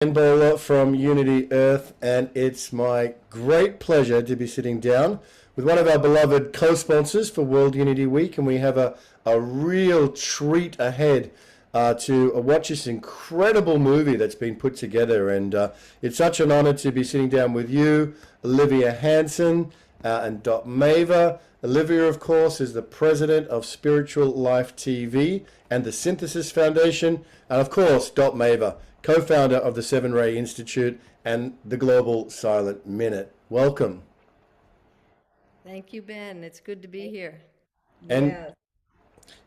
Bowler from Unity Earth, and it's my great pleasure to be sitting down with one of our beloved co-sponsors for World Unity Week, and we have a real treat ahead to watch this incredible movie that's been put together, and it's such an honor to be sitting down with you, Olivia Hanson, and Dot Maver. Olivia, of course, is the president of Spiritual Life TV and the Synthesis Foundation, and of course, Dot Maver, co-founder of the Seven Ray Institute and the Global Silent Minute. Welcome. Thank you, Ben. It's good to be here. And Yes.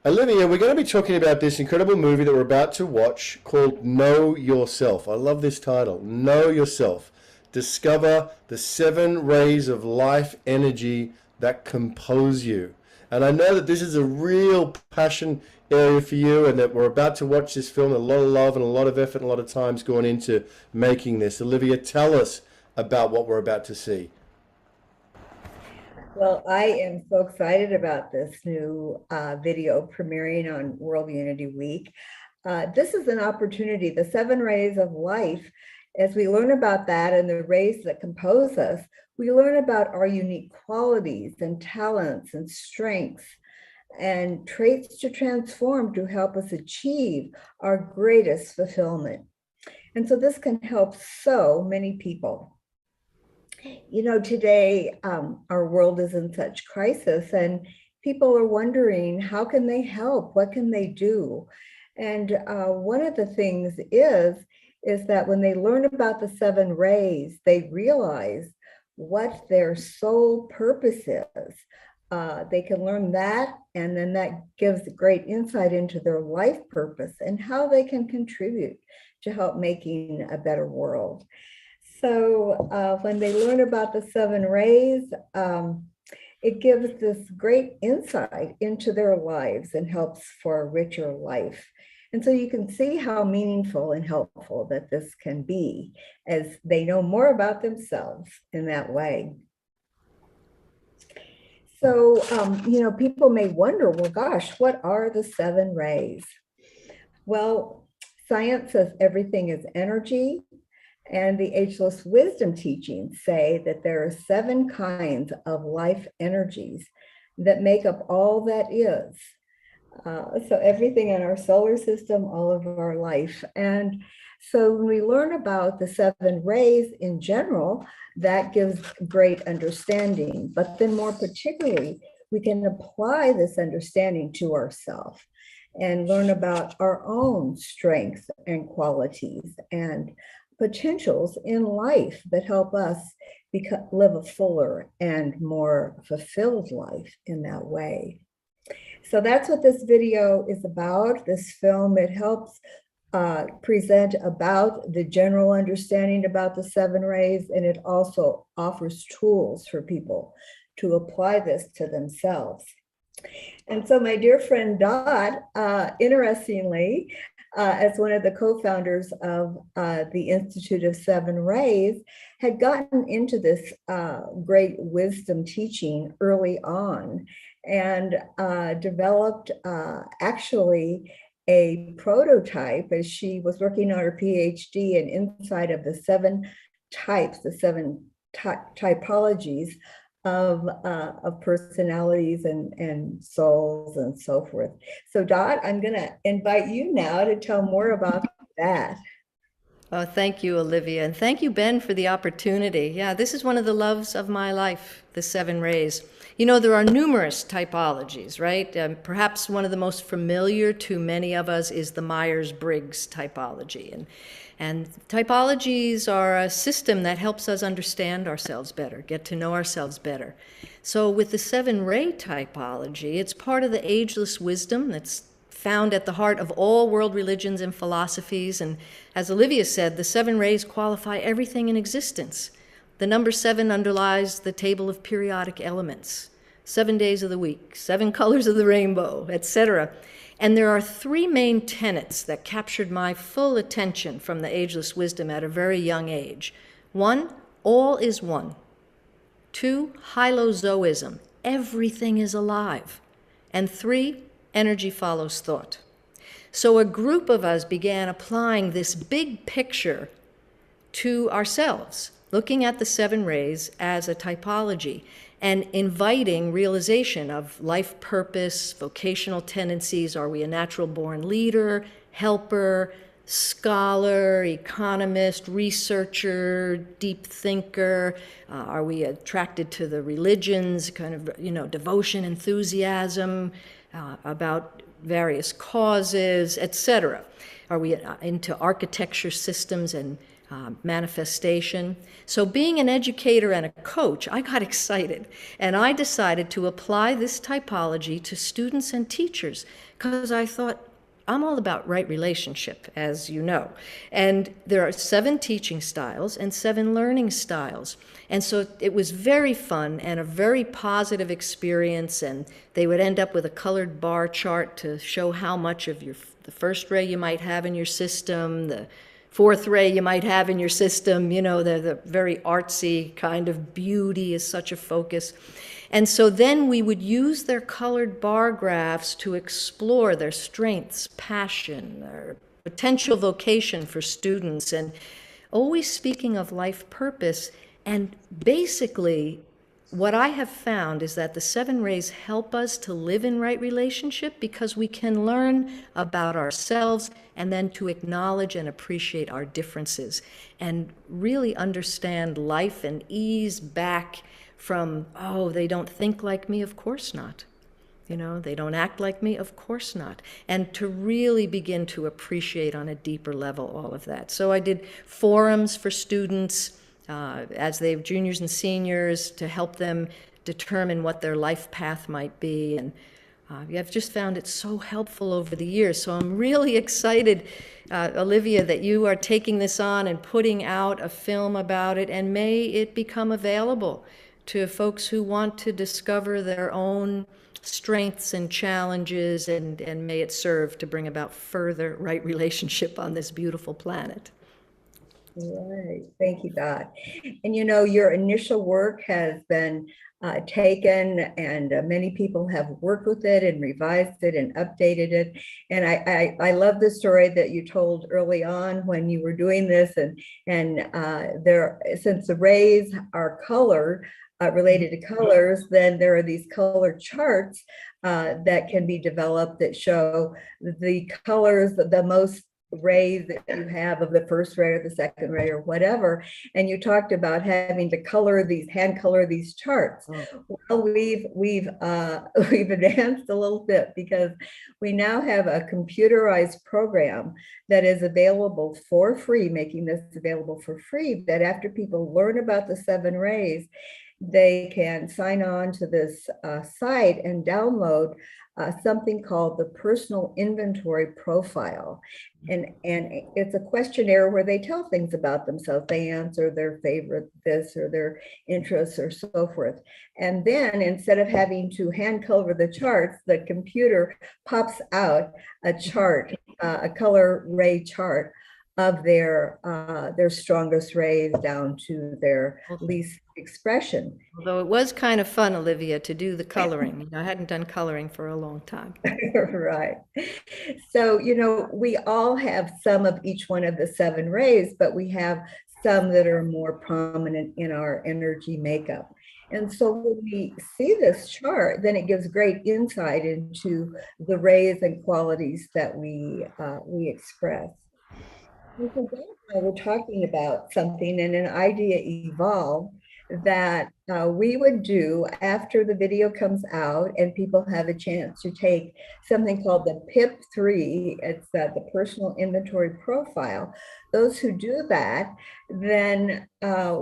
Olivia, we're going to be talking about this incredible movie that we're about to watch called Know Yourself. I love this title, Know Yourself. Discover the seven rays of life energy that compose you. And I know that this is a real passion area for you, and that we're about to watch this film. A lot of love and a lot of effort and a lot of time's gone into making this. Olivia, tell us about what we're about to see. Well, I am so excited about this new video premiering on World Unity Week. This is an opportunity, the seven rays of life. As we learn about that and the rays that compose us, we learn about our unique qualities and talents and strengths and traits to transform to help us achieve our greatest fulfillment. And so this can help so many people. You know, today our world is in such crisis, and people are wondering, how can they help? What can they do? And one of the things is that when they learn about the seven rays, they realize what their sole purpose is. They can learn that, and then that gives great insight into their life purpose and how they can contribute to help making a better world. So when they learn about the seven rays, it gives this great insight into their lives and helps for a richer life. And so you can see how meaningful and helpful that this can be as they know more about themselves in that way. So, you know, people may wonder, well, gosh, what are the seven rays? Well, science says everything is energy, and the ageless wisdom teachings say that there are seven kinds of life energies that make up all that is. So everything in our solar system, all of our life. And so when we learn about the seven rays in general, that gives great understanding. But then more particularly, we can apply this understanding to ourselves and learn about our own strengths and qualities and potentials in life that help us live a fuller and more fulfilled life in that way. So that's what this video is about, this film. It helps present about the general understanding about the seven rays, and it also offers tools for people to apply this to themselves. And so my dear friend Dot, interestingly, as one of the co-founders of the Institute of Seven Rays, had gotten into this great wisdom teaching early on and developed actually a prototype as she was working on her PhD, and inside of the seven types, the seven typologies of personalities and souls and so forth. So Dot, I'm going to invite you now to tell more about that. Oh, thank you, Olivia. And thank you, Ben, for the opportunity. Yeah, this is one of the loves of my life, the seven rays. You know, there are numerous typologies, right? Perhaps one of the most familiar to many of us is the Myers-Briggs typology. And typologies are a system that helps us understand ourselves better, get to know ourselves better. So with the seven ray typology, it's part of the ageless wisdom that's found at the heart of all world religions and philosophies. And as Olivia said, the seven rays qualify everything in existence. The number seven underlies the table of periodic elements, 7 days of the week, 7 colors of the rainbow, etc. And there are 3 main tenets that captured my full attention from the ageless wisdom at a very young age. 1, all is one. 2, hylozoism, everything is alive. And 3, energy follows thought. So a group of us began applying this big picture to ourselves, looking at the seven rays as a typology and inviting realization of life purpose, vocational tendencies. Are we a natural born leader, helper, scholar, economist, researcher, deep thinker? Are we attracted to the religions, kind of, devotion, enthusiasm about various causes, etc.? Are we into architecture systems and manifestation? So being an educator and a coach, I got excited, and I decided to apply this typology to students and teachers because I thought, I'm all about right relationship, as you know. And there are 7 teaching styles and 7 learning styles. And so it was very fun and a very positive experience. And they would end up with a colored bar chart to show how much of the first ray you might have in your system, the 4th ray you might have in your system. The very artsy kind of beauty is such a focus. And so then we would use their colored bar graphs to explore their strengths, passion, their potential vocation for students, and always speaking of life purpose. And basically, what I have found is that the 7 rays help us to live in right relationship because we can learn about ourselves and then to acknowledge and appreciate our differences and really understand life and ease back from, oh, they don't think like me, of course not. They don't act like me, of course not. And to really begin to appreciate on a deeper level all of that. So I did forums for students as they were juniors and seniors to help them determine what their life path might be. And I've just found it so helpful over the years. So I'm really excited, Olivia, that you are taking this on and putting out a film about it, and may it become available to folks who want to discover their own strengths and challenges, and may it serve to bring about further right relationship on this beautiful planet. Right. Thank you, Dot. And your initial work has been taken, and many people have worked with it and revised it and updated it. And I love the story that you told early on when you were doing this, and since the rays are colored, related to colors, then there are these color charts that can be developed that show the colors, the most rays that you have of the first ray or the second ray or whatever. And you talked about having to hand color these charts. Well, we've advanced a little bit because we now have a computerized program that is available for free, making this available for free, that after people learn about the 7 rays, they can sign on to this site and download something called the personal inventory profile. And it's a questionnaire where they tell things about themselves. They answer their favorite this or their interests or so forth. And then instead of having to hand color the charts, the computer pops out a chart, a color ray chart of their strongest rays down to their least expression. Although it was kind of fun, Olivia, to do the coloring. I hadn't done coloring for a long time. Right. So, we all have some of each one of the 7 rays, but we have some that are more prominent in our energy makeup. And so when we see this chart, then it gives great insight into the rays and qualities that we express. We're talking about something, and an idea evolved that we would do after the video comes out and people have a chance to take something called the PIP3. It's the personal inventory profile. Those who do that, then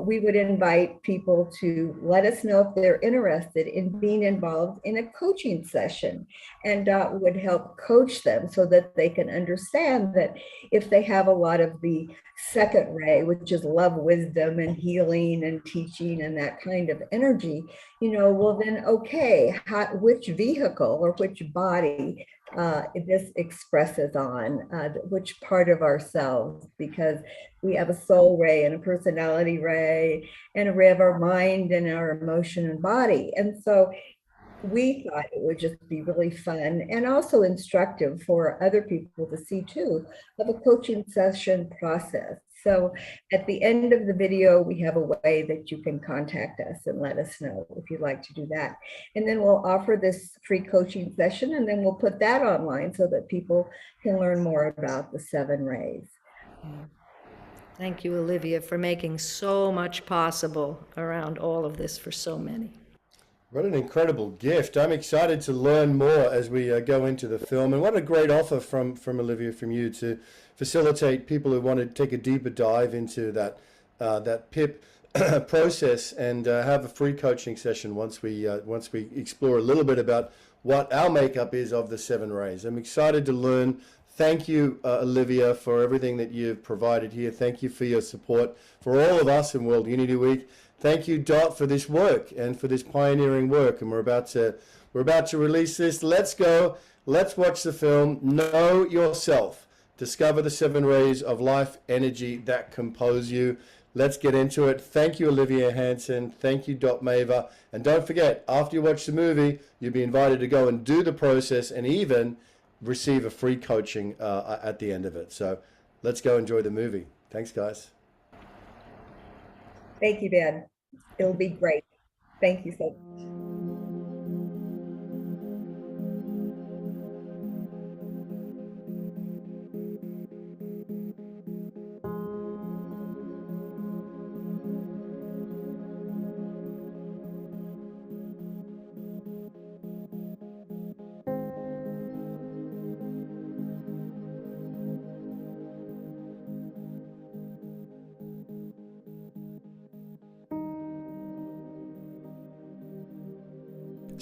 we would invite people to let us know if they're interested in being involved in a coaching session, and would help coach them so that they can understand that if they have a lot of the second ray, which is love, wisdom, and healing and teaching and that kind of energy, well then, okay, which vehicle or which body this expresses on, which part of ourselves, because we have a soul ray and a personality ray and a ray of our mind and our emotion and body. And so we thought it would just be really fun and also instructive for other people to see too, of a coaching session process. So at the end of the video, we have a way that you can contact us and let us know if you'd like to do that. And then we'll offer this free coaching session, and then we'll put that online so that people can learn more about the 7 rays. Thank you, Olivia, for making so much possible around all of this for so many. What an incredible gift. I'm excited to learn more as we go into the film. And what a great offer from Olivia, from you, to facilitate people who want to take a deeper dive into that PIP process and have a free coaching session once we explore a little bit about what our makeup is of the 7 rays. I'm excited to learn. Thank you, Olivia, for everything that you've provided here. Thank you for your support for all of us in World Unity Week. Thank you, Dot, for this work and for this pioneering work. And we're about to release this. Let's go. Let's watch the film. Know yourself. Discover the 7 rays of life energy that compose you. Let's get into it. Thank you, Olivia Hansen. Thank you, Dot Maver. And don't forget, after you watch the movie, you'll be invited to go and do the process and even receive a free coaching at the end of it. So let's go enjoy the movie. Thanks, guys. Thank you, Ben. It'll be great. Thank you so much.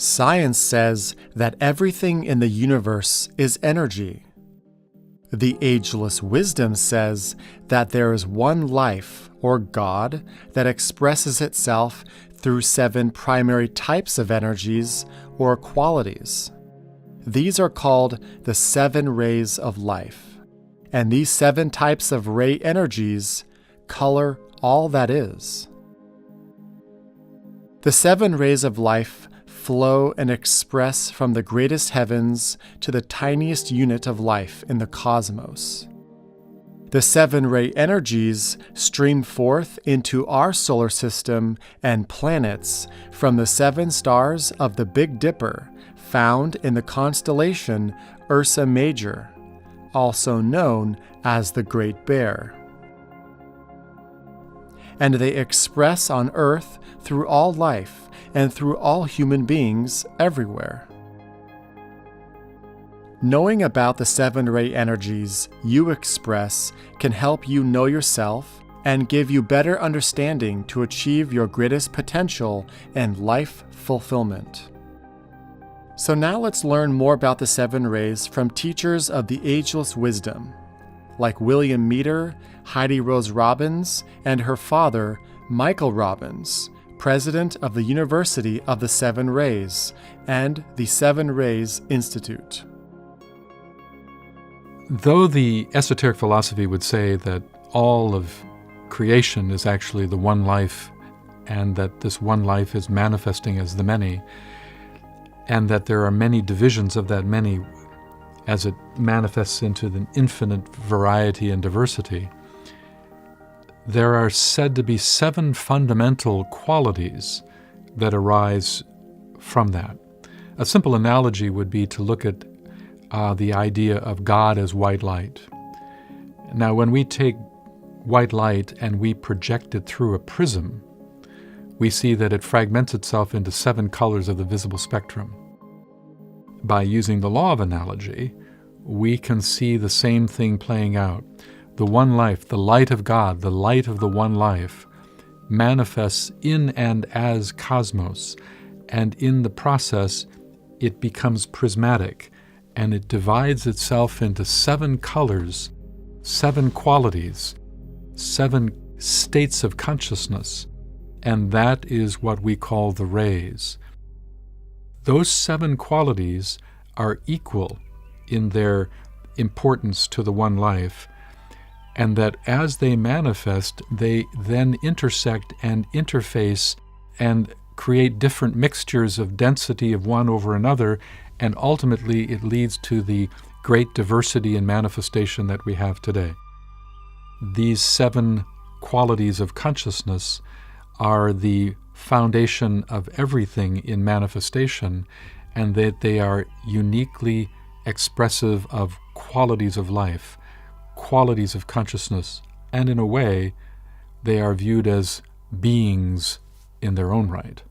Science says that everything in the universe is energy. The ageless wisdom says that there is one life, or God, that expresses itself through 7 primary types of energies or qualities. These are called the 7 rays of life, and these 7 types of ray energies color all that is. The 7 rays of life flow and express from the greatest heavens to the tiniest unit of life in the cosmos. The 7 ray energies stream forth into our solar system and planets from the 7 stars of the Big Dipper, found in the constellation Ursa Major, also known as the Great Bear. And they express on Earth through all life and through all human beings everywhere. Knowing about the 7 ray energies you express can help you know yourself and give you better understanding to achieve your greatest potential and life fulfillment. So now let's learn more about the 7 rays from teachers of the ageless wisdom, like William Meter, Heidi Rose Robbins, and her father, Michael Robbins, president of the University of the 7 Rays and the 7 Rays Institute. Though the esoteric philosophy would say that all of creation is actually the one life, and that this one life is manifesting as the many, and that there are many divisions of that many as it manifests into the infinite variety and diversity, there are said to be 7 fundamental qualities that arise from that. A simple analogy would be to look at the idea of God as white light. Now, when we take white light and we project it through a prism, we see that it fragments itself into 7 colors of the visible spectrum. By using the law of analogy, we can see the same thing playing out. The one life, the light of God, the light of the one life, manifests in and as cosmos, and in the process it becomes prismatic, and it divides itself into 7 colors, 7 qualities, 7 states of consciousness, and that is what we call the rays. Those 7 qualities are equal in their importance to the one life, and that as they manifest, they then intersect and interface and create different mixtures of density of one over another, and ultimately it leads to the great diversity and manifestation that we have today. these 7 qualities of consciousness are the foundation of everything in manifestation, and that they are uniquely expressive of qualities of life, qualities of consciousness, and in a way, they are viewed as beings in their own right.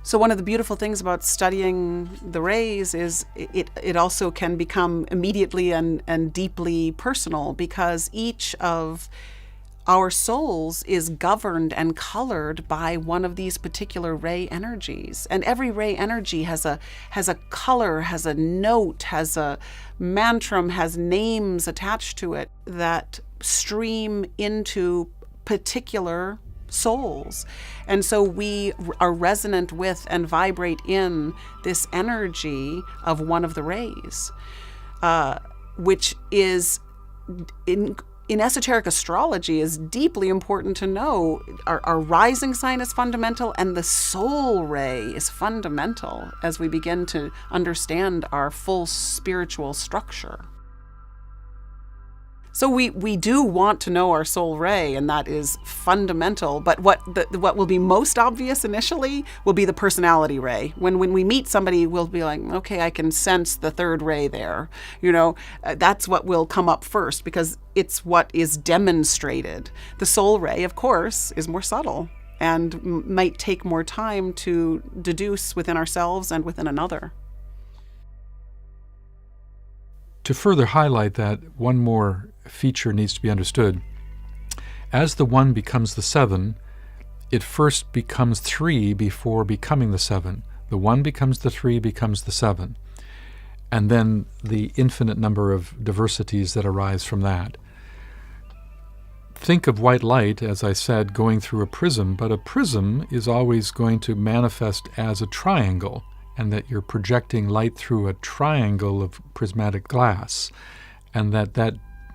So one of the beautiful things about studying the rays is it also can become immediately and deeply personal, because each of our souls is governed and colored by one of these particular ray energies. And every ray energy has a color, has a note, has a mantra, has names attached to it that stream into particular souls. And so we are resonant with and vibrate in this energy of one of the rays, which is in esoteric astrology is deeply important to know. Our rising sign is fundamental, and the soul ray is fundamental as we begin to understand our full spiritual structure. So we do want to know our soul ray, and that is fundamental. But what will be most obvious initially will be the personality ray. When we meet somebody, we'll be like, okay, I can sense the third ray there. That's what will come up first, because it's what is demonstrated. The soul ray, of course, is more subtle and might take more time to deduce within ourselves and within another. To further highlight that, one more feature needs to be understood. As the 1 becomes the 7, it first becomes 3 before becoming the 7. The 1 becomes the 3, becomes the 7. And then the infinite number of diversities that arise from that. Think of white light, as I said, going through a prism, but a prism is always going to manifest as a triangle, and that you're projecting light through a triangle of prismatic glass, and that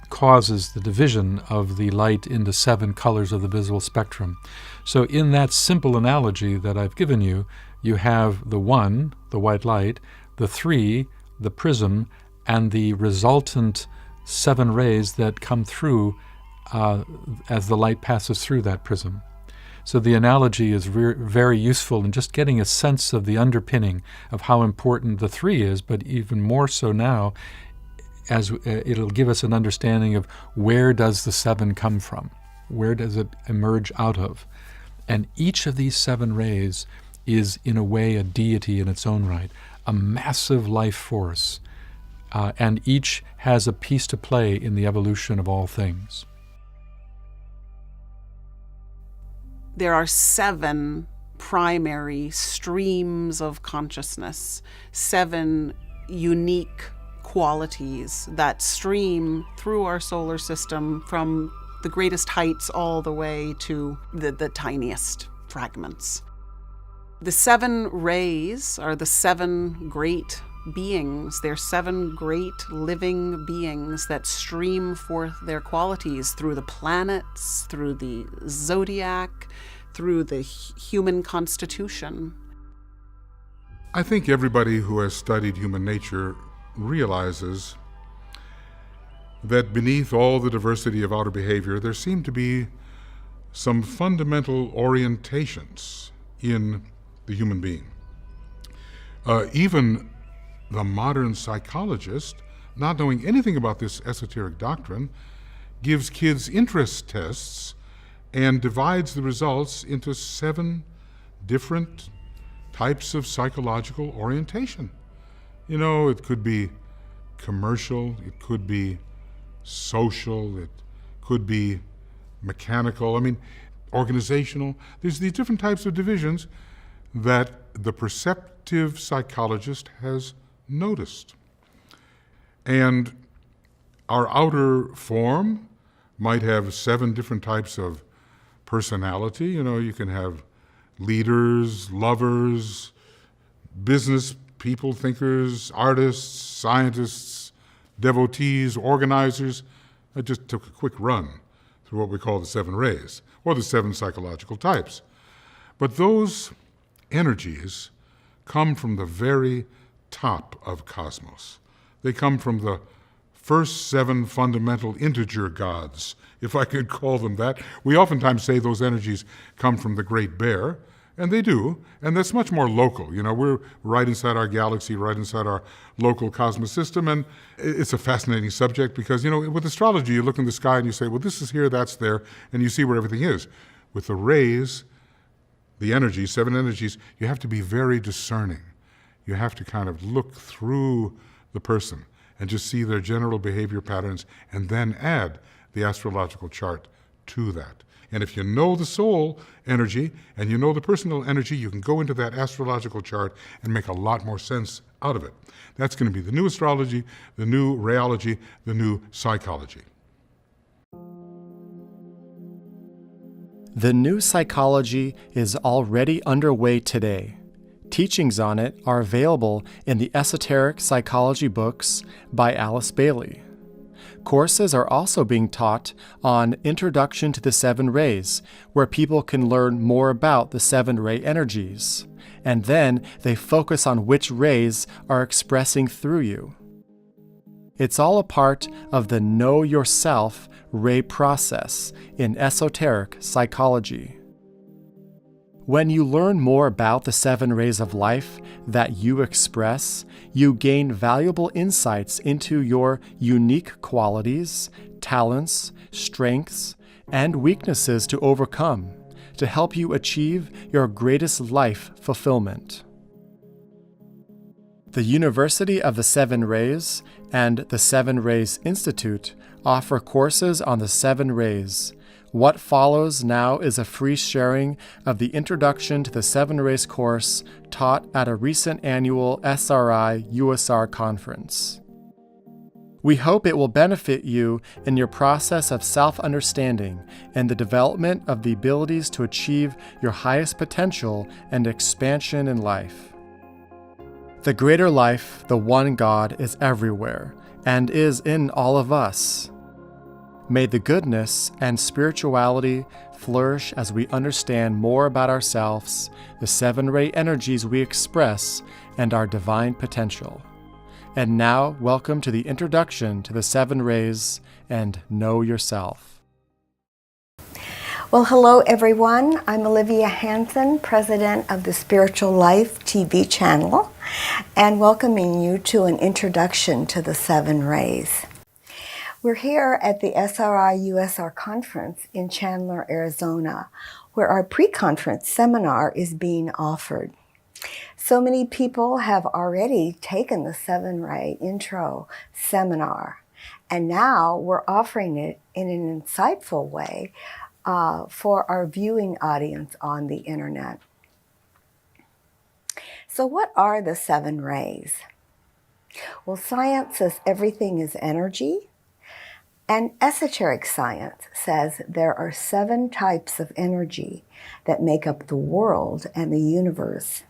causes the division of the light into 7 colors of the visible spectrum. So in that simple analogy that I've given you, you have the 1, the white light, the 3, the prism, and the resultant 7 rays that come through as the light passes through that prism. So the analogy is very useful in just getting a sense of the underpinning of how important the 3 is, but even more so now, as it'll give us an understanding of where does the 7 come from? Where does it emerge out of? And each of these 7 rays is in a way a deity in its own right, a massive life force, and each has a piece to play in the evolution of all things. There are 7 primary streams of consciousness, 7 unique qualities that stream through our solar system from the greatest heights all the way to the tiniest fragments. The 7 rays are the 7 great beings. They're 7 great living beings that stream forth their qualities through the planets, through the zodiac, through the human constitution. I think everybody who has studied human nature realizes that beneath all the diversity of outer behavior, there seem to be some fundamental orientations in the human being. Even the modern psychologist, not knowing anything about this esoteric doctrine, gives kids interest tests and divides the results into 7 different types of psychological orientation. It could be commercial, it could be social, it could be mechanical, organizational. There's these different types of divisions that the perceptive psychologist has noticed. And our outer form might have 7 different types of personality. You can have leaders, lovers, business people, thinkers, artists, scientists, devotees, organizers. I just took a quick run through what we call the 7 rays, or the 7 psychological types. But those energies come from the very top of cosmos. They come from the first 7 fundamental integer gods, if I could call them that. We oftentimes say those energies come from the Great Bear, and they do, and that's much more local. You know, we're right inside our galaxy, right inside our local cosmic system, and it's a fascinating subject because, you know, with astrology, you look in the sky and you say, well, this is here, that's there, and you see where everything is. With the rays, the energies, 7 energies, you have to be very discerning. You have to kind of look through the person and just see their general behavior patterns and then add the astrological chart to that. And if you know the soul energy and you know the personal energy, you can go into that astrological chart and make a lot more sense out of it. That's going to be the new astrology, the new rheology, the new psychology. The new psychology is already underway today. Teachings on it are available in the Esoteric Psychology books by Alice Bailey. Courses are also being taught on Introduction to the 7 Rays, where people can learn more about the 7 ray energies, and then they focus on which rays are expressing through you. It's all a part of the Know Yourself ray process in esoteric psychology. When you learn more about the 7 rays of life that you express, you gain valuable insights into your unique qualities, talents, strengths, and weaknesses to overcome, to help you achieve your greatest life fulfillment. The University of the 7 Rays and the 7 Rays Institute offer courses on the 7 rays. What follows now is a free sharing of the Introduction to the 7 Rays course taught at a recent annual SRI-USR conference. We hope it will benefit you in your process of self-understanding and the development of the abilities to achieve your highest potential and expansion in life. The greater life, the one God, is everywhere and is in all of us. May the goodness and spirituality flourish as we understand more about ourselves, the 7 ray energies we express, and our divine potential. And now, welcome to the Introduction to the 7 Rays and Know Yourself. Well, hello everyone. I'm Olivia Hansen, president of the Spiritual Life TV channel, and welcoming you to an introduction to the 7 Rays. We're here at the SRI-USR conference in Chandler, Arizona, where our pre-conference seminar is being offered. So many people have already taken the 7 Ray intro seminar, and now we're offering it in an insightful way for our viewing audience on the internet. So what are the 7 rays? Well, science says everything is energy, and esoteric science says there are 7 types of energy that make up the world and the universe.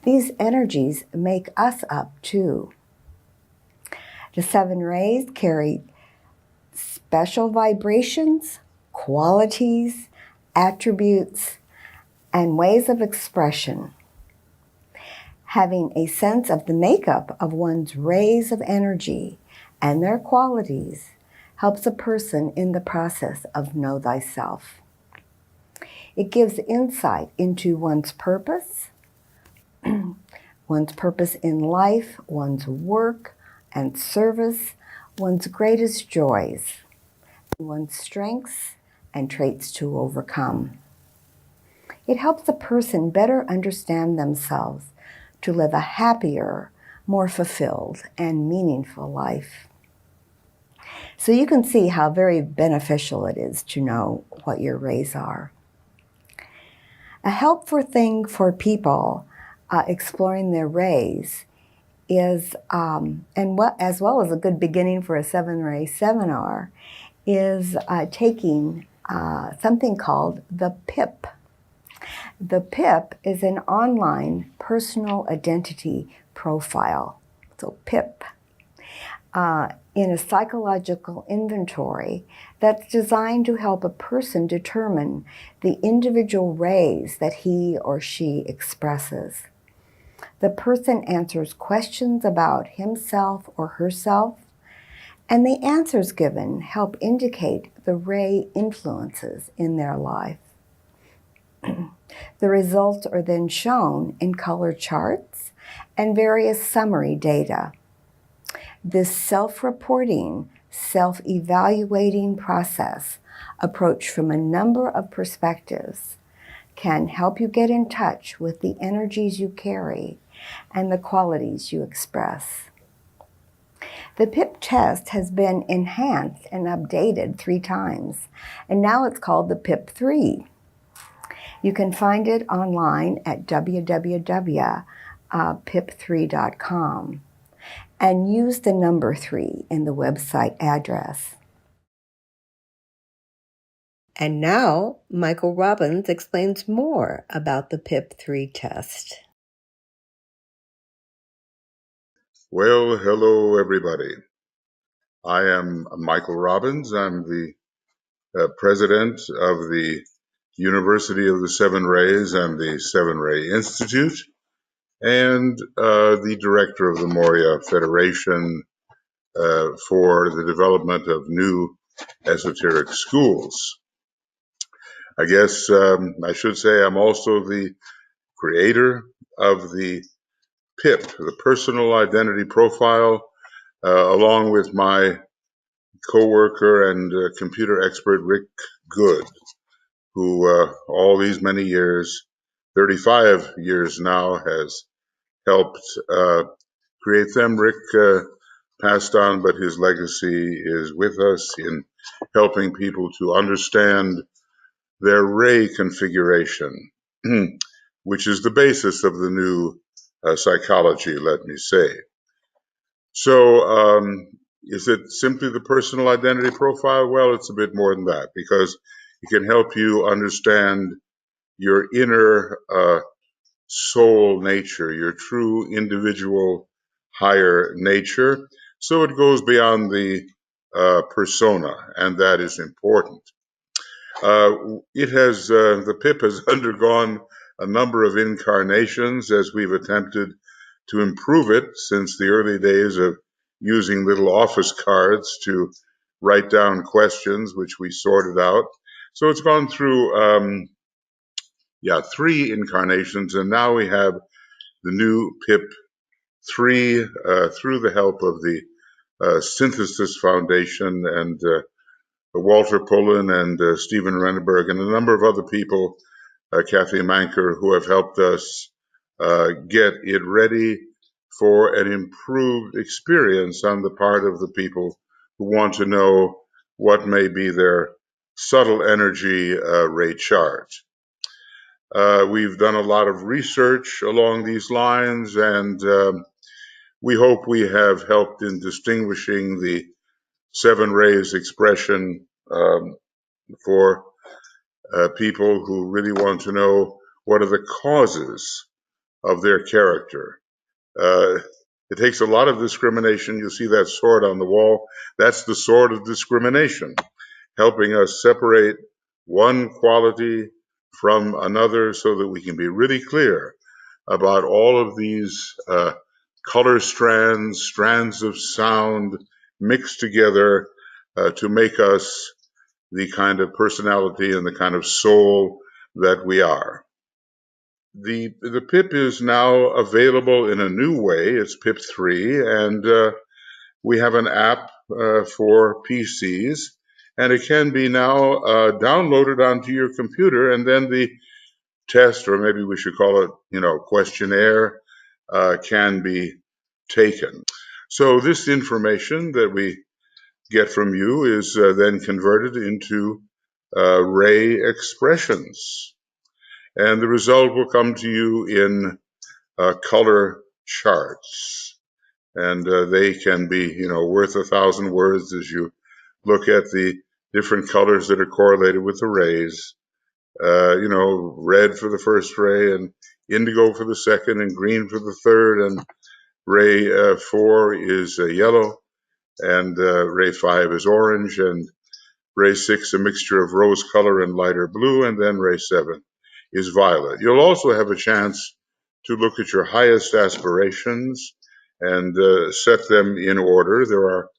These energies make us up too. The 7 rays carry special vibrations, qualities, attributes, and ways of expression. Having a sense of the makeup of one's rays of energy and their qualities helps a person in the process of know thyself. It gives insight into one's purpose in life, one's work and service, one's greatest joys, one's strengths and traits to overcome. It helps a person better understand themselves to live a happier, more fulfilled, and meaningful life. So you can see how very beneficial it is to know what your rays are. A helpful thing for people exploring their rays is, as well as a good beginning for a 7-ray seminar, is taking something called the PIP. The PIP is an online personal identity profile. So PIP. In a psychological inventory that's designed to help a person determine the individual rays that he or she expresses. The person answers questions about himself or herself, And the answers given help indicate the ray influences in their life. The results are then shown in color charts and various summary data. This self-reporting, self-evaluating process, approached from a number of perspectives, can help you get in touch with the energies you carry and the qualities you express. The PIP test has been enhanced and updated 3 times, and now it's called the PIP 3. You can find it online at www.pip3.com and use the number 3 in the website address. And now, Michael Robbins explains more about the PIP 3 test. Well, hello, everybody. I am Michael Robbins. I'm the president of the University of the Seven Rays and the Seven Ray Institute, and the director of the Moria Federation for the development of new esoteric schools. I guess I should say I'm also the creator of the PIP, the Personal Identity Profile, along with my co-worker and computer expert Rick Good, who all these many years, 35 years now, has helped create them. Rick passed on, but his legacy is with us in helping people to understand their ray configuration, which is the basis of the new psychology, let me say. So, is it simply the personal identity profile? Well, it's a bit more than that, because it can help you understand your inner soul nature, your true individual higher nature. So it goes beyond the persona, and that is important. The PIP has undergone a number of incarnations as we've attempted to improve it since the early days of using little office cards to write down questions, which we sorted out. So it's gone through, 3 incarnations, and now we have the new PIP 3 through the help of the Synthesis Foundation and Walter Pullen and Stephen Renneberg and a number of other people, Kathy Manker, who have helped us get it ready for an improved experience on the part of the people who want to know what may be their subtle energy ray chart. We've done a lot of research along these lines, and we hope we have helped in distinguishing the 7 rays expression for people who really want to know what are the causes of their character. It takes a lot of discrimination. You see that sword on the wall. That's the sword of discrimination, helping us separate one quality from another so that we can be really clear about all of these color strands of sound mixed together to make us the kind of personality and the kind of soul that we are. The PIP is now available in a new way. It's PIP 3, and we have an app for PCs, and it can be now downloaded onto your computer, and then the test, or maybe we should call it, questionnaire, can be taken. So this information that we get from you is then converted into ray expressions. And the result will come to you in color charts. And they can be, worth 1,000 words as you look at the different colors that are correlated with the rays. Red for the first ray, and indigo for the second, and green for the third, and ray 4 is yellow, and ray 5 is orange, and ray 6 a mixture of rose color and lighter blue, and then ray 7 is violet. You'll also have a chance to look at your highest aspirations and set them in order. There are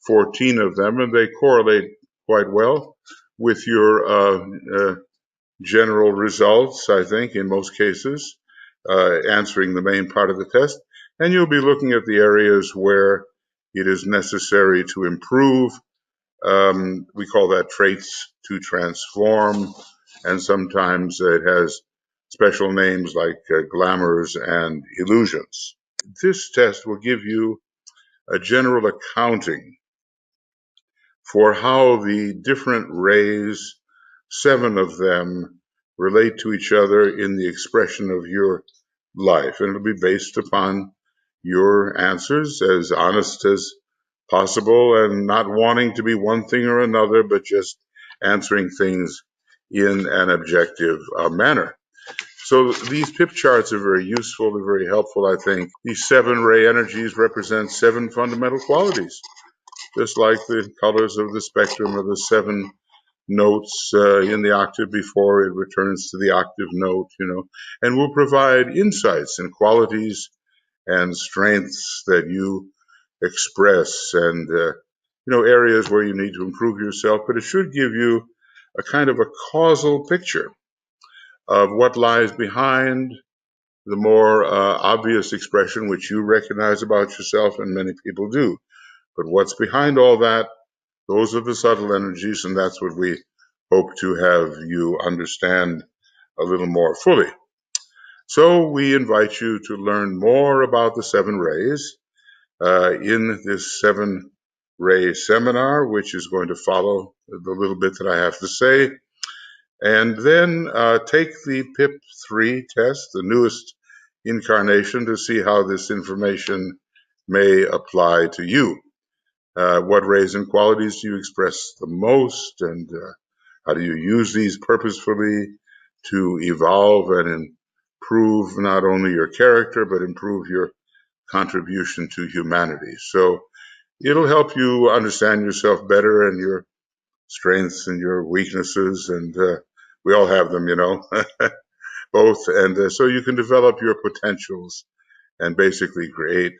14 of them, and they correlate quite well with your general results, I think, in most cases, answering the main part of the test. And you'll be looking at the areas where it is necessary to improve. We call that traits to transform, and sometimes it has special names like glamours and illusions. This test will give you a general accounting for how the different rays, 7 of them, relate to each other in the expression of your life. And it'll be based upon your answers, as honest as possible, and not wanting to be one thing or another, but just answering things in an objective manner. So these pip charts are very useful, they're very helpful, I think. These 7 ray energies represent 7 fundamental qualities, just like the colors of the spectrum of the 7 notes in the octave before it returns to the octave note, and will provide insights and qualities and strengths that you express, and areas where you need to improve yourself. But it should give you a kind of a causal picture of what lies behind the more obvious expression which you recognize about yourself, and many people do. But what's behind all that, those are the subtle energies, and that's what we hope to have you understand a little more fully. So we invite you to learn more about the 7 rays in this 7-ray seminar, which is going to follow the little bit that I have to say. And then take the PIP-3 test, the newest incarnation, to see how this information may apply to you. What rays and qualities do you express the most, and how do you use these purposefully to evolve and improve not only your character, but improve your contribution to humanity? So it'll help you understand yourself better, and your strengths and your weaknesses, and we all have them, both. And so you can develop your potentials and basically create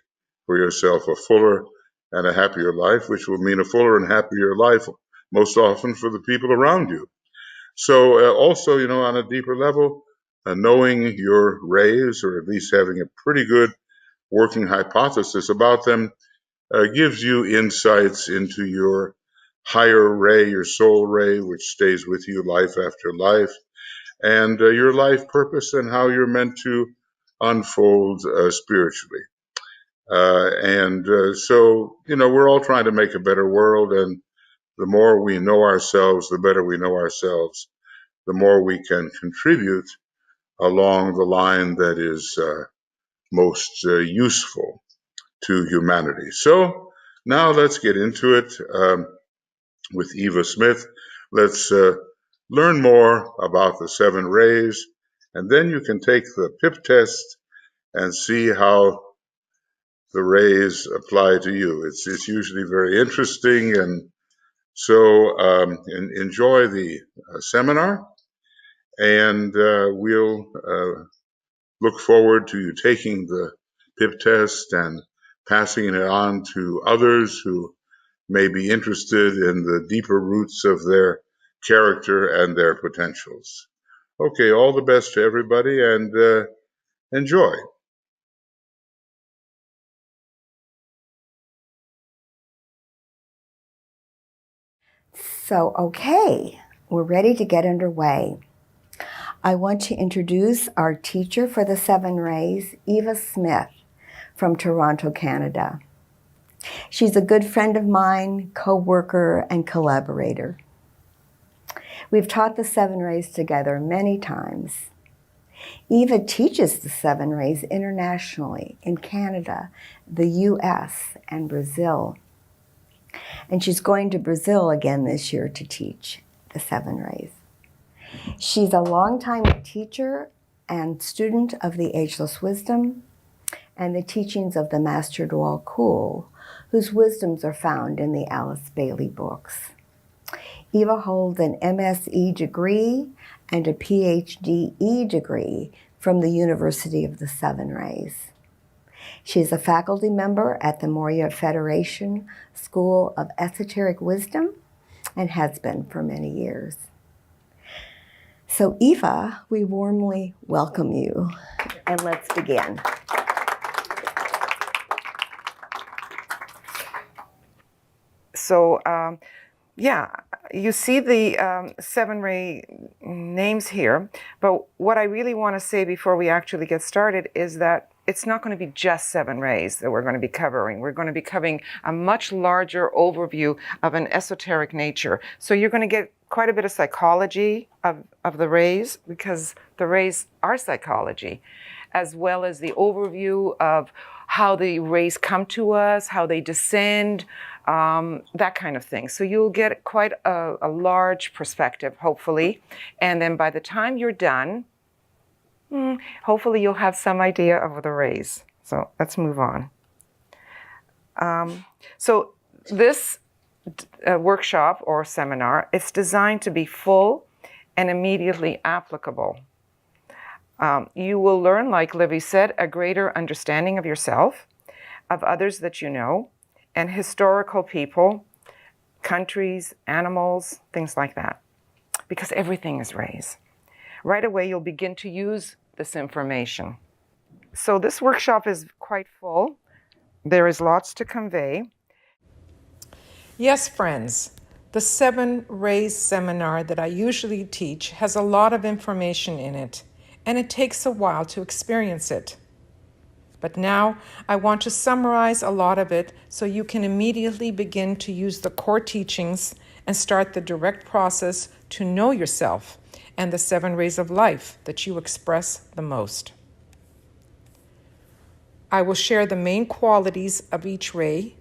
for yourself a fuller and a happier life, which will mean a fuller and happier life most often for the people around you. So also, on a deeper level, knowing your rays, or at least having a pretty good working hypothesis about them, gives you insights into your higher ray, your soul ray, which stays with you life after life, and your life purpose and how you're meant to unfold spiritually. So, we're all trying to make a better world, and the more we know ourselves, the better we know ourselves, the more we can contribute along the line that is most useful to humanity. So now let's get into it with Eva Smith. Let's learn more about the 7 rays, and then you can take the PIP test and see how the rays apply to you. It's usually very interesting, and so enjoy the seminar, and we'll look forward to you taking the PIP test and passing it on to others who may be interested in the deeper roots of their character and their potentials. Okay, all the best to everybody, and enjoy. So, okay, we're ready to get underway. I want to introduce our teacher for the 7 rays, Eva Smith from Toronto, Canada. She's a good friend of mine, co-worker, and collaborator. We've taught the 7 rays together many times. Eva teaches the 7 rays internationally in Canada, the US, and Brazil. And she's going to Brazil again this year to teach the 7 rays. She's a longtime teacher and student of the Ageless Wisdom and the teachings of the Master Dwal Krull, whose wisdoms are found in the Alice Bailey books. Eva holds an MSE degree and a PhD degree from the University of the 7 Rays. She's a faculty member at the Moria Federation School of Esoteric Wisdom and has been for many years. So Eva, we warmly welcome you, and let's begin. So, you see the 7-ray names here, but what I really want to say before we actually get started is that it's not going to be just 7 rays that we're going to be covering. We're going to be covering a much larger overview of an esoteric nature. So you're going to get quite a bit of psychology of the rays, because the rays are psychology, as well as the overview of how the rays come to us, how they descend, that kind of thing. So you'll get quite a large perspective, hopefully. And then by the time you're done, hopefully you'll have some idea of the rays. So let's move on. So this workshop or seminar, it's designed to be full and immediately applicable. You will learn, like Livy said, a greater understanding of yourself, of others that you know, and historical people, countries, animals, things like that, because everything is rays. Right away, you'll begin to use this information. So this workshop is quite full. There is lots to convey. Yes, friends, the 7 Rays seminar that I usually teach has a lot of information in it, and it takes a while to experience it. But now I want to summarize a lot of it so you can immediately begin to use the core teachings and start the direct process to know yourself and the 7 rays of life that you express the most. I will share the main qualities of each ray,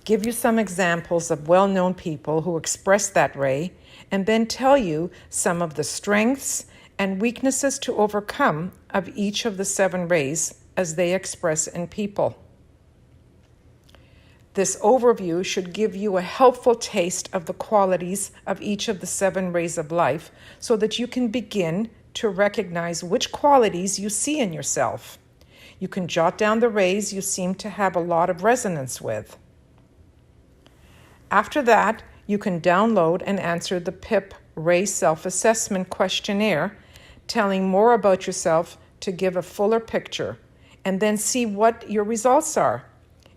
give you some examples of well-known people who express that ray, and then tell you some of the strengths and weaknesses to overcome of each of the 7 rays as they express in people. This overview should give you a helpful taste of the qualities of each of the 7 rays of life so that you can begin to recognize which qualities you see in yourself. You can jot down the rays you seem to have a lot of resonance with. After that, you can download and answer the PIP Ray Self-Assessment Questionnaire, telling more about yourself to give a fuller picture, and then see what your results are,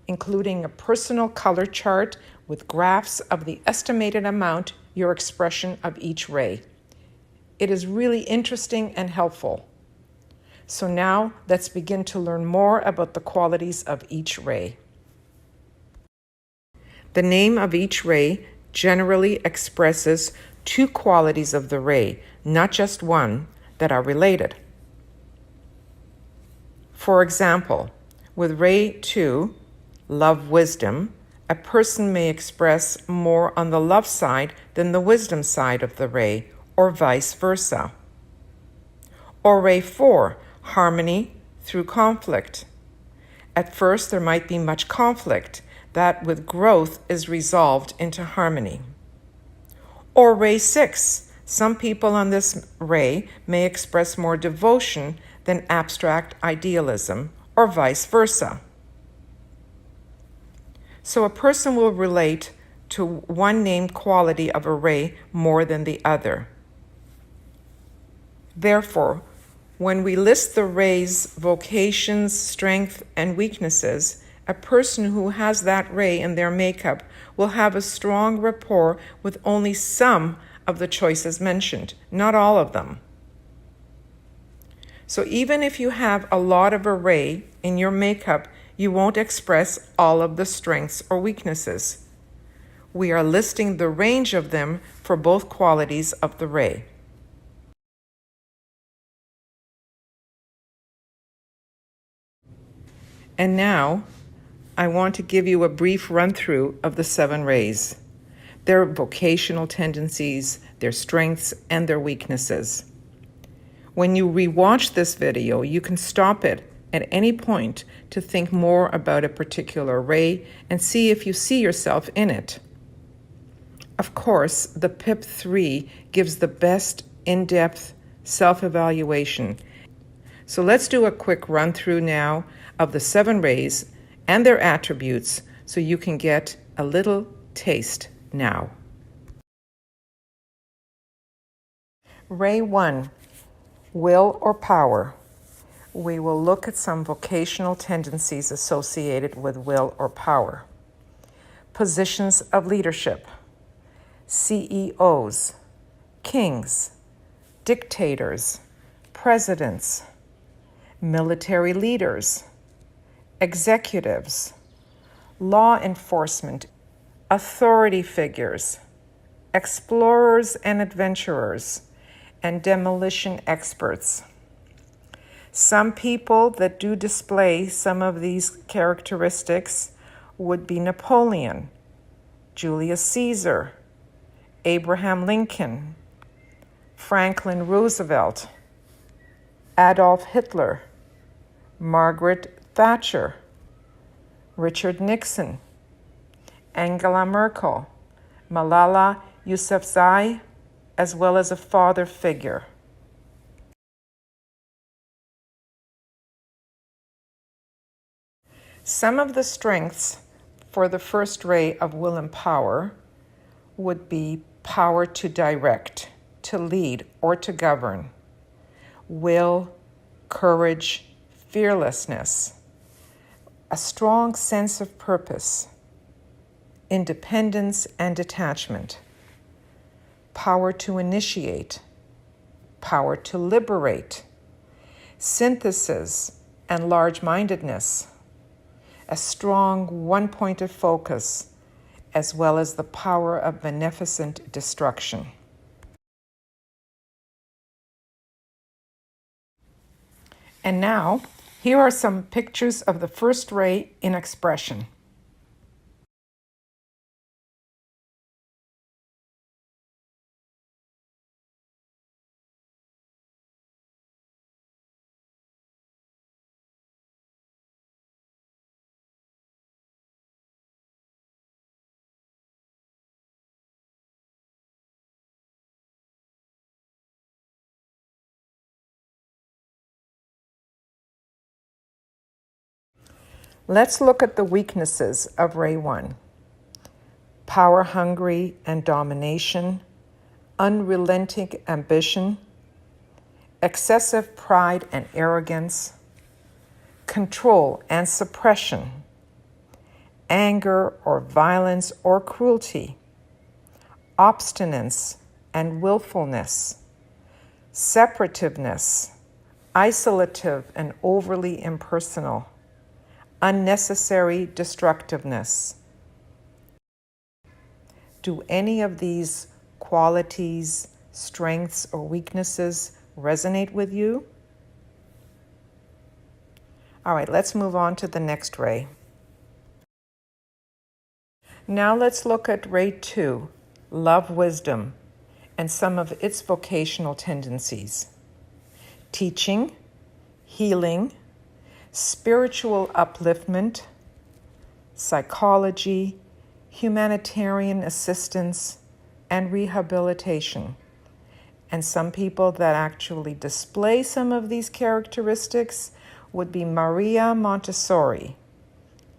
including a personal color chart with graphs of the estimated amount your expression of each ray. It is really interesting and helpful. So now let's begin to learn more about the qualities of each ray. The name of each ray generally expresses 2 qualities of the ray, not just one, that are related. For example, with ray 2, love wisdom, a person may express more on the love side than the wisdom side of the ray, or vice versa. Or ray 4, harmony through conflict. At first, there might be much conflict that with growth is resolved into harmony. Or ray 6, some people on this ray may express more devotion than abstract idealism, or vice versa. So a person will relate to one named quality of a ray more than the other. Therefore, when we list the ray's vocations, strengths, and weaknesses, a person who has that ray in their makeup will have a strong rapport with only some of the choices mentioned, not all of them. So even if you have a lot of a ray in your makeup, you won't express all of the strengths or weaknesses. We are listing the range of them for both qualities of the ray. And now, I want to give you a brief run-through of the 7 rays, their vocational tendencies, their strengths, and their weaknesses. When you rewatch this video, you can stop it at any point to think more about a particular ray and see if you see yourself in it. Of course, the PIP 3 gives the best in-depth self-evaluation, So let's do a quick run through now of the 7 rays and their attributes so you can get a little taste now. Ray 1, will or power. We will look at some vocational tendencies associated with will or power. Positions of leadership: CEOs, kings, dictators, presidents, military leaders, executives, law enforcement, authority figures, explorers and adventurers, and demolition experts. Some people that do display some of these characteristics would be Napoleon, Julius Caesar, Abraham Lincoln, Franklin Roosevelt, Adolf Hitler, Margaret Thatcher, Richard Nixon, Angela Merkel, Malala Yousafzai, as well as a father figure. Some of the strengths for the first ray of will and power would be power to direct, to lead, or to govern, will, courage, fearlessness, a strong sense of purpose, independence and detachment, power to initiate, power to liberate, synthesis and large-mindedness, a strong one-pointed focus, as well as the power of beneficent destruction. And now, here are some pictures of the first ray in expression. Let's look at the weaknesses of Ray 1. Power hungry and domination, unrelenting ambition, excessive pride and arrogance, control and suppression, anger or violence or cruelty, obstinance and willfulness, separativeness, isolative and overly impersonal, unnecessary destructiveness. Do any of these qualities, strengths, or weaknesses resonate with you? All right, let's move on to the next ray. Now let's look at Ray 2, love wisdom, and some of its vocational tendencies. Teaching, healing, spiritual upliftment, psychology, humanitarian assistance, and rehabilitation. And some people that actually display some of these characteristics would be Maria Montessori,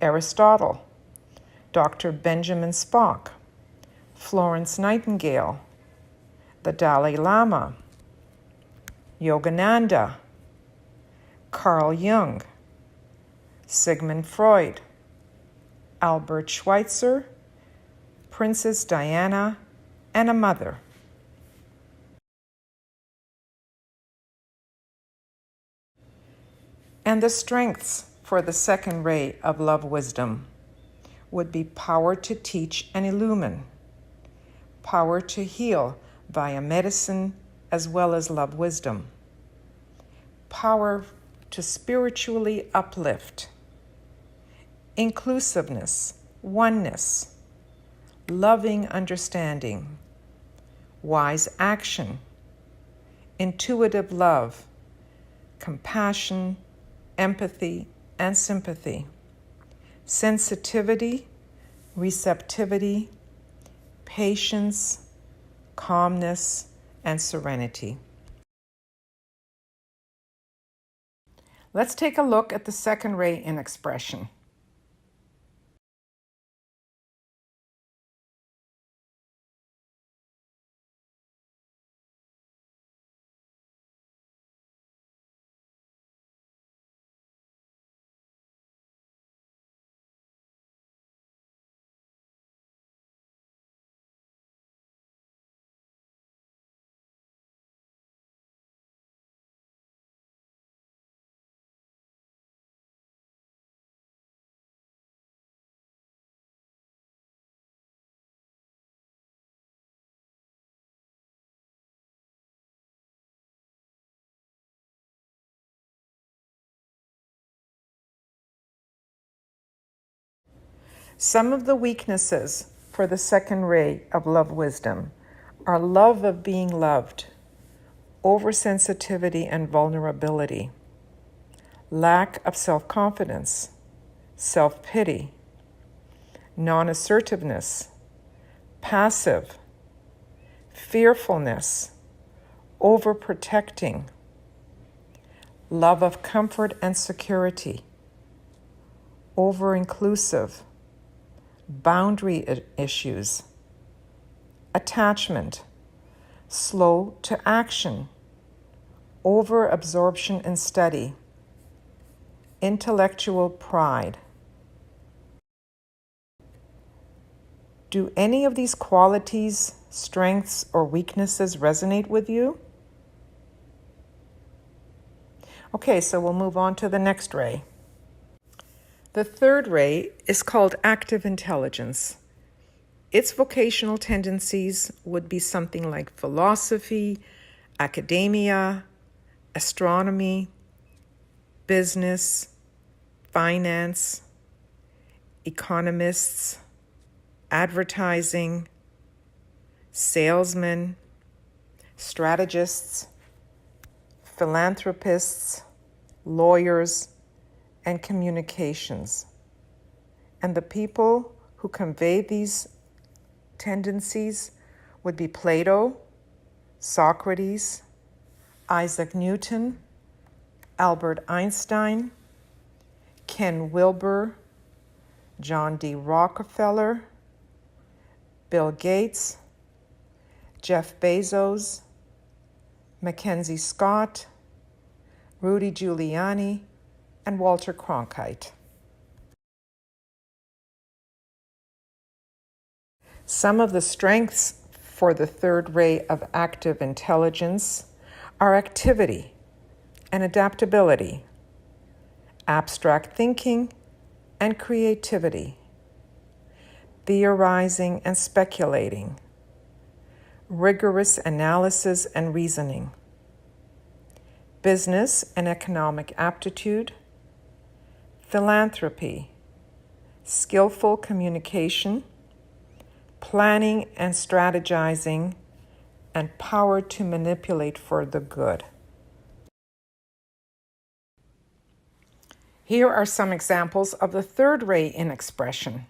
Aristotle, Dr. Benjamin Spock, Florence Nightingale, the Dalai Lama, Yogananda, Carl Jung, Sigmund Freud, Albert Schweitzer, Princess Diana, and a mother. And the strengths for the second ray of love wisdom would be power to teach and illumine, power to heal via medicine as well as love wisdom, power to spiritually uplift, inclusiveness, oneness, loving understanding, wise action, intuitive love, compassion, empathy, and sympathy, sensitivity, receptivity, patience, calmness, and serenity. Let's take a look at the second ray in expression. Some of the weaknesses for the second ray of love wisdom are love of being loved, oversensitivity and vulnerability, lack of self-confidence, self-pity, non-assertiveness, passive, fearfulness, overprotecting, love of comfort and security, over-inclusive, boundary issues, attachment, slow to action, over-absorption in study, intellectual pride. Do any of these qualities, strengths, or weaknesses resonate with you? Okay, so we'll move on to the next ray. The third ray is called active intelligence. Its vocational tendencies would be something like philosophy, academia, astronomy, business, finance, economists, advertising, salesmen, strategists, philanthropists, lawyers, and communications. And the people who convey these tendencies would be Plato, Socrates, Isaac Newton, Albert Einstein, Ken Wilber, John D. Rockefeller, Bill Gates, Jeff Bezos, Mackenzie Scott, Rudy Giuliani, and Walter Cronkite. Some of the strengths for the third ray of active intelligence are activity and adaptability, abstract thinking and creativity, theorizing and speculating, rigorous analysis and reasoning, business and economic aptitude, philanthropy, skillful communication, planning and strategizing, and power to manipulate for the good. Here are some examples of the third ray in expression.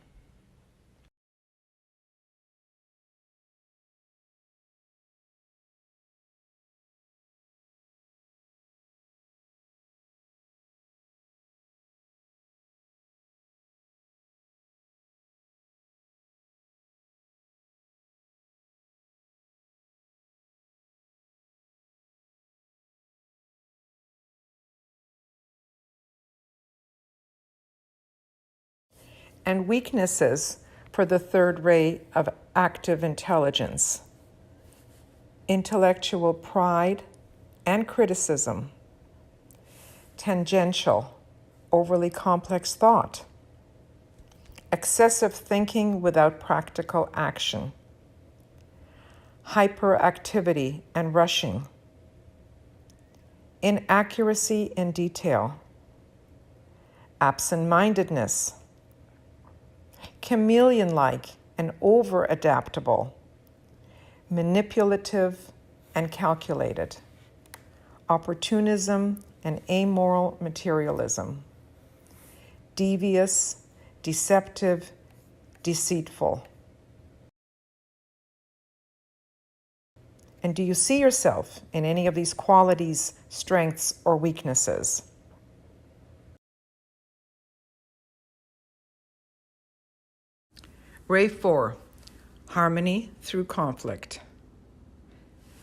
And weaknesses for the third ray of active intelligence: intellectual pride and criticism, tangential, overly complex thought, excessive thinking without practical action, hyperactivity and rushing, inaccuracy in detail, absent-mindedness, chameleon-like and over-adaptable, manipulative and calculated, opportunism and amoral materialism, devious, deceptive, deceitful. And do you see yourself in any of these qualities, strengths, or weaknesses? Ray 4, harmony through conflict.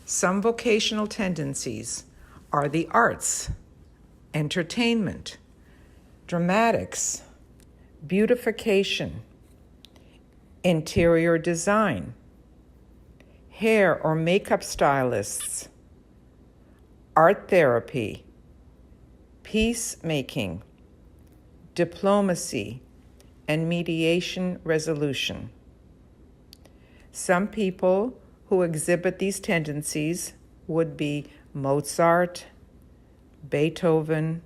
Some vocational tendencies are the arts, entertainment, dramatics, beautification, interior design, hair or makeup stylists, art therapy, peacemaking, diplomacy, and mediation resolution. Some people who exhibit these tendencies would be Mozart, Beethoven,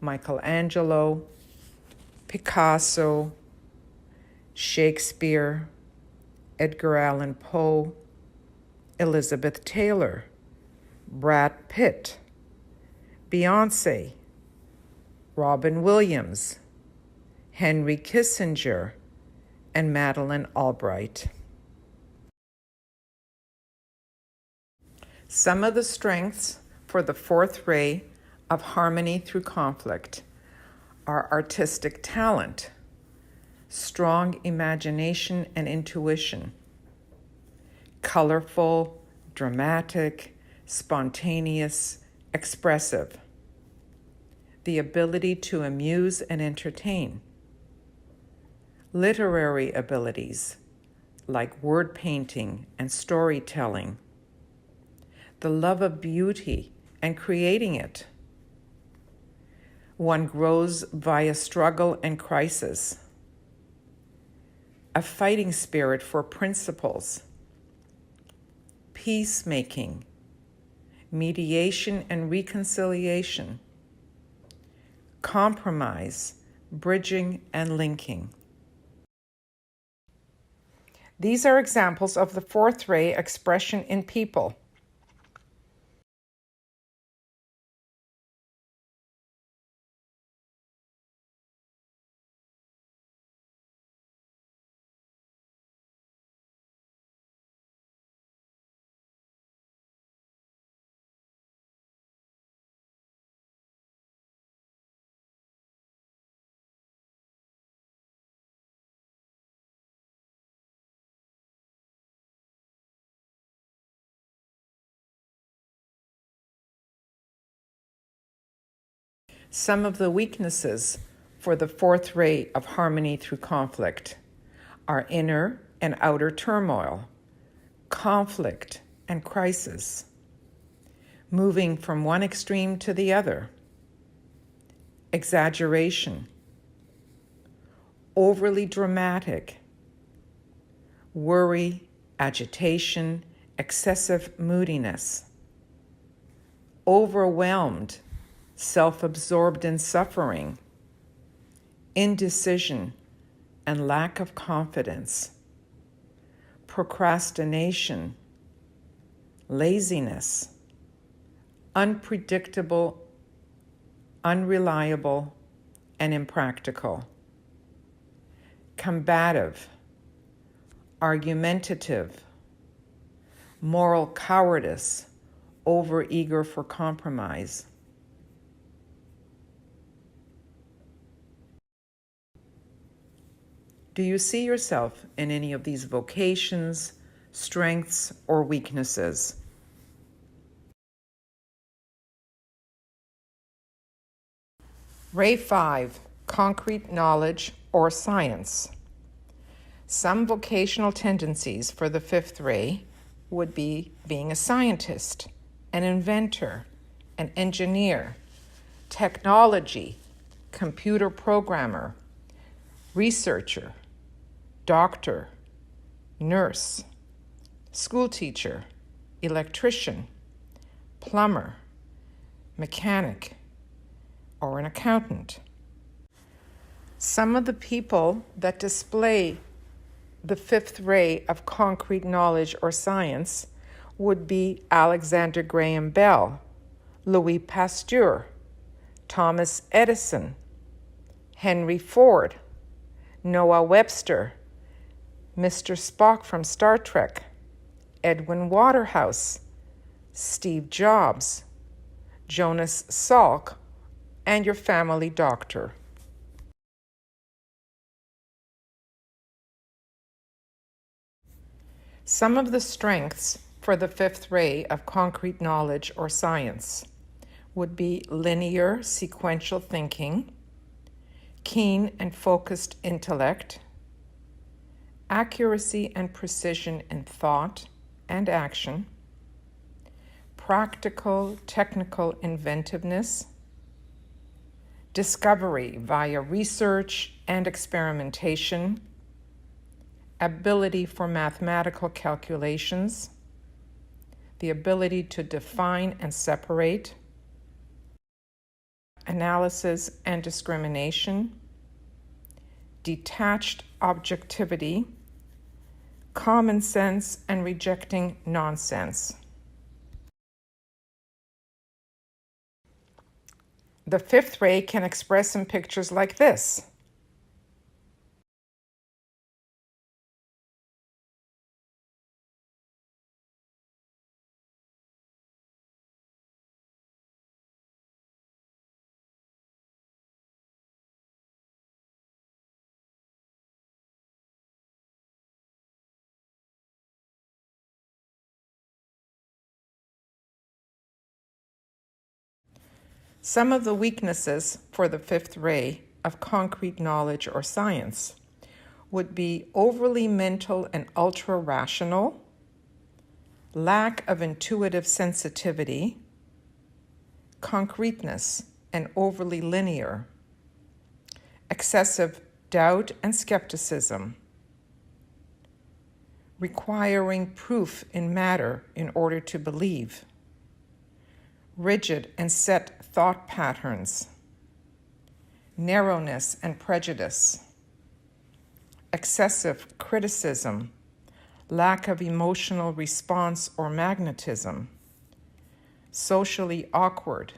Michelangelo, Picasso, Shakespeare, Edgar Allan Poe, Elizabeth Taylor, Brad Pitt, Beyonce, Robin Williams, Henry Kissinger, and Madeleine Albright. Some of the strengths for the fourth ray of harmony through conflict are artistic talent, strong imagination and intuition, colorful, dramatic, spontaneous, expressive, the ability to amuse and entertain, literary abilities like word painting and storytelling, the love of beauty and creating it. One grows via struggle and crisis, a fighting spirit for principles, peacemaking, mediation and reconciliation, compromise, bridging, and linking. These are examples of the fourth ray expression in people. Some of the weaknesses for the fourth ray of harmony through conflict are inner and outer turmoil, conflict and crisis, moving from one extreme to the other, exaggeration, overly dramatic, worry, agitation, excessive moodiness, overwhelmed, self-absorbed in suffering, indecision, and lack of confidence, procrastination, laziness, unpredictable, unreliable, and impractical, combative, argumentative, moral cowardice, overeager for compromise. Do you see yourself in any of these vocations, strengths, or weaknesses? Ray 5, concrete knowledge or science. Some vocational tendencies for the fifth ray would be being a scientist, an inventor, an engineer, technology, computer programmer, researcher, doctor, nurse, school teacher, electrician, plumber, mechanic, or an accountant. Some of the people that display the fifth ray of concrete knowledge or science would be Alexander Graham Bell, Louis Pasteur, Thomas Edison, Henry Ford, Noah Webster, Mr. Spock from Star Trek, Edwin Waterhouse, Steve Jobs, Jonas Salk, and your family doctor. Some of the strengths for the fifth ray of concrete knowledge or science would be linear sequential thinking, keen and focused intellect, accuracy and precision in thought and action, practical technical inventiveness, discovery via research and experimentation, ability for mathematical calculations, the ability to define and separate, analysis and discrimination, detached objectivity, common sense and rejecting nonsense. The fifth ray can express in pictures like this. Some of the weaknesses for the fifth ray of concrete knowledge or science would be overly mental and ultra-rational, lack of intuitive sensitivity, concreteness and overly linear, excessive doubt and skepticism, requiring proof in matter in order to believe, rigid and set thought patterns, narrowness and prejudice, excessive criticism, lack of emotional response or magnetism, socially awkward.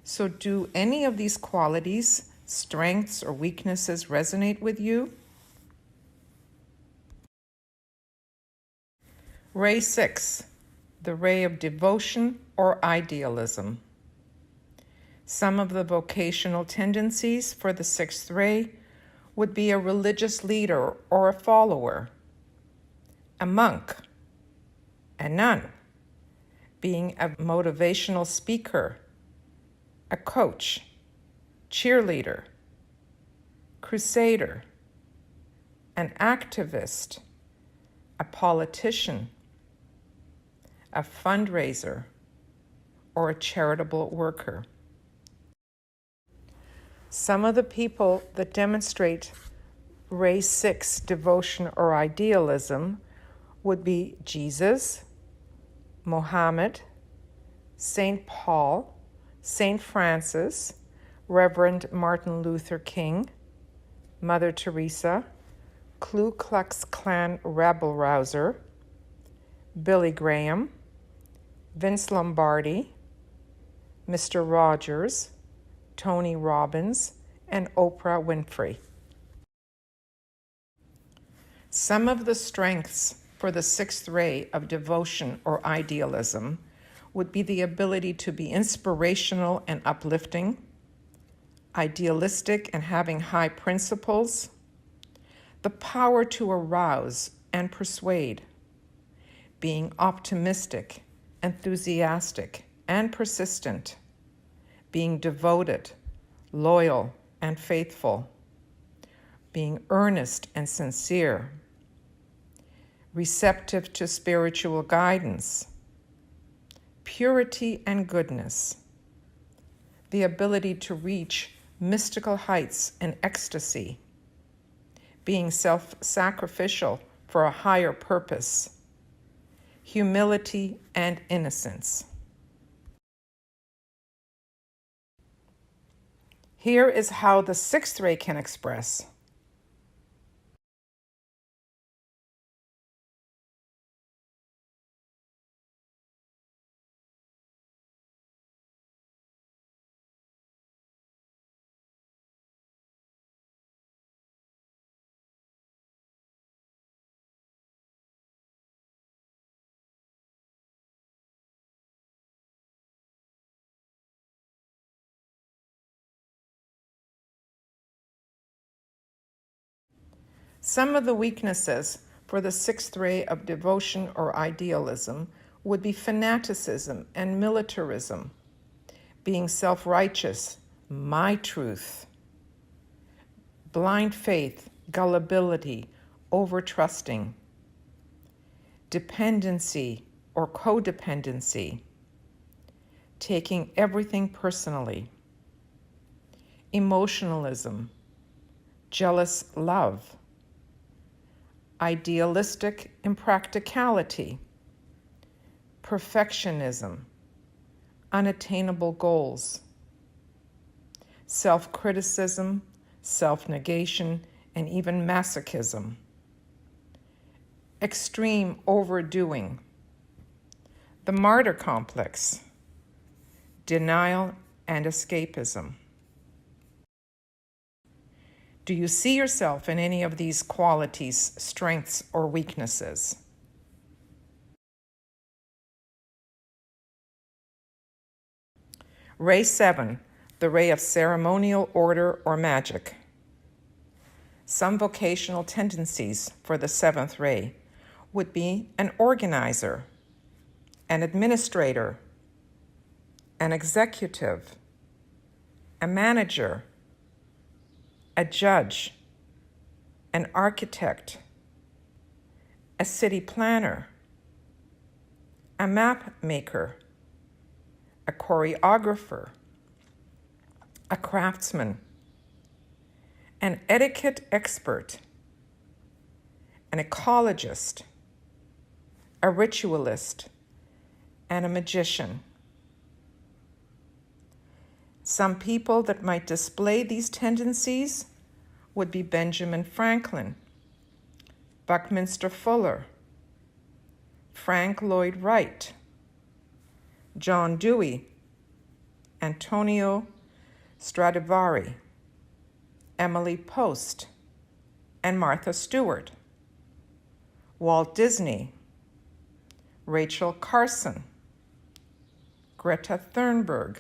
So do any of these qualities, strengths, or weaknesses resonate with you? Ray 6, the ray of devotion or idealism. Some of the vocational tendencies for the sixth ray would be a religious leader or a follower, a monk, a nun, being a motivational speaker, a coach, cheerleader, crusader, an activist, a politician, a fundraiser, or a charitable worker. Some of the people that demonstrate Ray 6 devotion or idealism would be Jesus, Mohammed, St. Paul, St. Francis, Reverend Martin Luther King, Mother Teresa, Ku Klux Klan rabble-rouser, Billy Graham, Vince Lombardi, Mr. Rogers, Tony Robbins, and Oprah Winfrey. Some of the strengths for the sixth ray of devotion or idealism would be the ability to be inspirational and uplifting, idealistic and having high principles, the power to arouse and persuade, being optimistic, enthusiastic, and persistent, being devoted, loyal, and faithful, being earnest and sincere, receptive to spiritual guidance, purity and goodness, the ability to reach mystical heights and ecstasy, being self-sacrificial for a higher purpose, humility and innocence. Here is how the sixth ray can express. Some of the weaknesses for the sixth ray of devotion or idealism would be fanaticism and militarism, being self-righteous, my truth, blind faith, gullibility, over-trusting, dependency or codependency, taking everything personally, emotionalism, jealous love, idealistic impracticality, perfectionism, unattainable goals, self-criticism, self-negation, and even masochism, extreme overdoing, the martyr complex, denial and escapism. Do you see yourself in any of these qualities, strengths, or weaknesses? Ray 7, the ray of ceremonial order or magic. Some vocational tendencies for the seventh ray would be an organizer, an administrator, an executive, a manager, a judge, an architect, a city planner, a map maker, a choreographer, a craftsman, an etiquette expert, an ecologist, a ritualist, and a magician. Some people that might display these tendencies would be Benjamin Franklin, Buckminster Fuller, Frank Lloyd Wright, John Dewey, Antonio Stradivari, Emily Post, and Martha Stewart, Walt Disney, Rachel Carson, Greta Thunberg,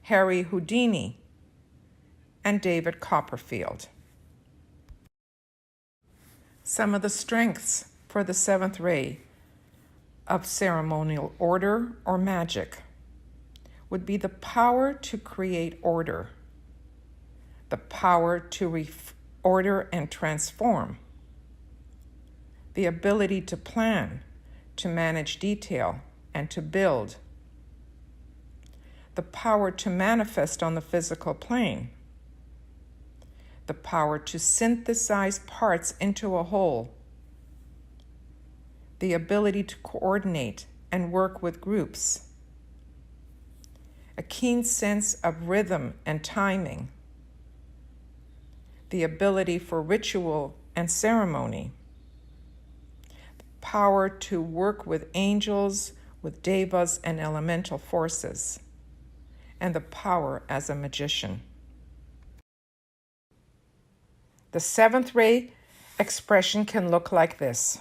Harry Houdini, and David Copperfield. Some of the strengths for the seventh ray of ceremonial order or magic would be the power to create order, the power to order and transform, the ability to plan, to manage detail, and to build, the power to manifest on the physical plane, the power to synthesize parts into a whole, the ability to coordinate and work with groups, a keen sense of rhythm and timing, the ability for ritual and ceremony, the power to work with angels, with devas and elemental forces, and the power as a magician. The seventh ray expression can look like this.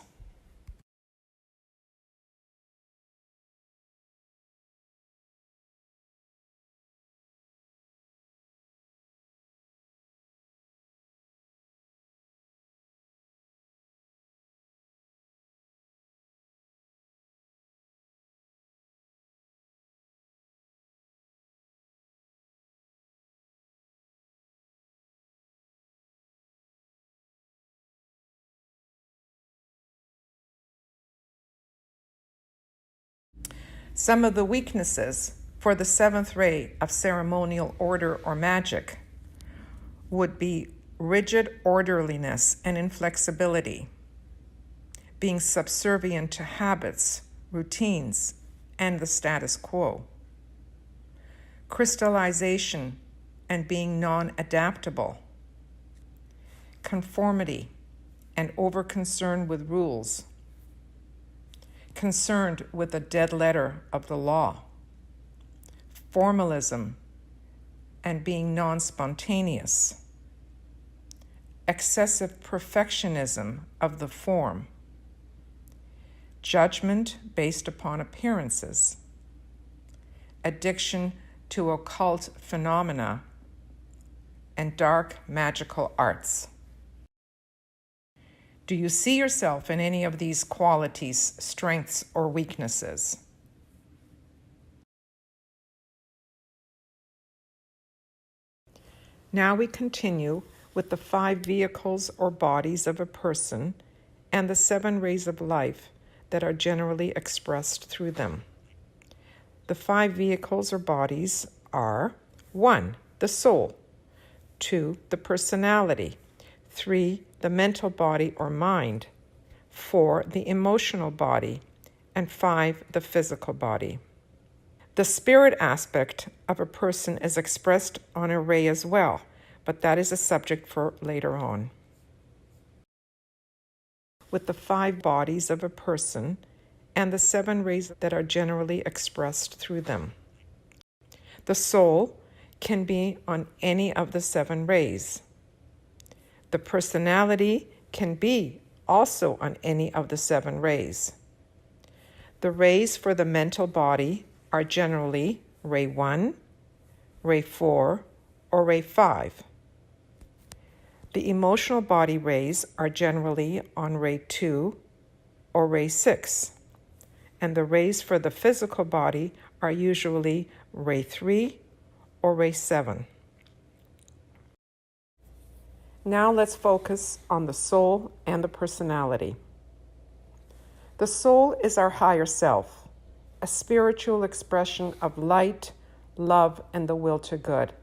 Some of the weaknesses for the seventh ray of ceremonial order or magic would be rigid orderliness and inflexibility, being subservient to habits, routines, and the status quo, crystallization and being non-adaptable, conformity and over-concern with rules, concerned with the dead letter of the law, formalism and being non-spontaneous, excessive perfectionism of the form, judgment based upon appearances, addiction to occult phenomena, and dark magical arts. Do you see yourself in any of these qualities, strengths, or weaknesses? Now we continue with the 5 vehicles or bodies of a person and the 7 rays of life that are generally expressed through them. The 5 vehicles or bodies are 1. The soul, 2. The personality, 3. The mental body or mind, 4. The emotional body, and 5. The physical body. The spirit aspect of a person is expressed on a ray as well, but that is a subject for later on. With the 5 bodies of a person and the 7 rays that are generally expressed through them. The soul can be on any of the 7 rays. The personality can be also on any of the 7 rays. The rays for the mental body are generally ray 1, ray 4, or ray 5. The emotional body rays are generally on ray 2 or ray 6, and the rays for the physical body are usually ray 3 or ray 7. Now let's focus on the soul and the personality. The soul is our higher self, a spiritual expression of light, love, and the will to good,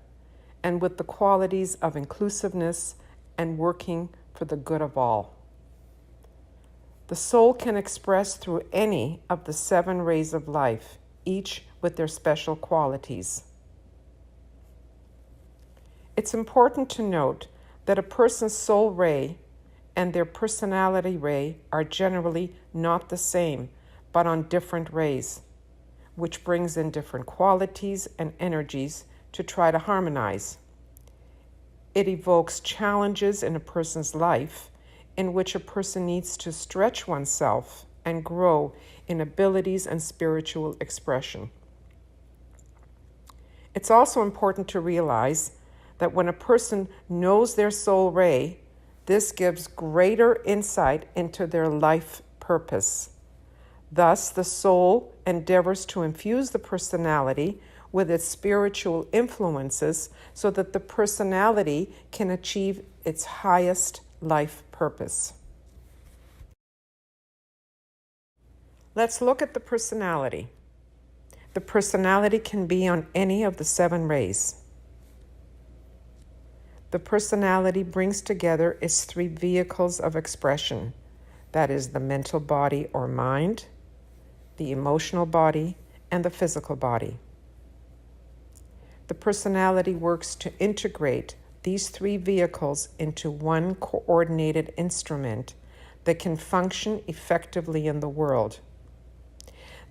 and with the qualities of inclusiveness and working for the good of all. The soul can express through any of the 7 rays of life, each with their special qualities. It's important to note that a person's soul ray and their personality ray are generally not the same, but on different rays, which brings in different qualities and energies to try to harmonize. It evokes challenges in a person's life in which a person needs to stretch oneself and grow in abilities and spiritual expression. It's also important to realize that when a person knows their soul ray, this gives greater insight into their life purpose. Thus, the soul endeavors to infuse the personality with its spiritual influences so that the personality can achieve its highest life purpose. Let's look at the personality. The personality can be on any of the 7 rays. The personality brings together its 3 vehicles of expression, that is, the mental body or mind, the emotional body, and the physical body. The personality works to integrate these 3 vehicles into one coordinated instrument that can function effectively in the world.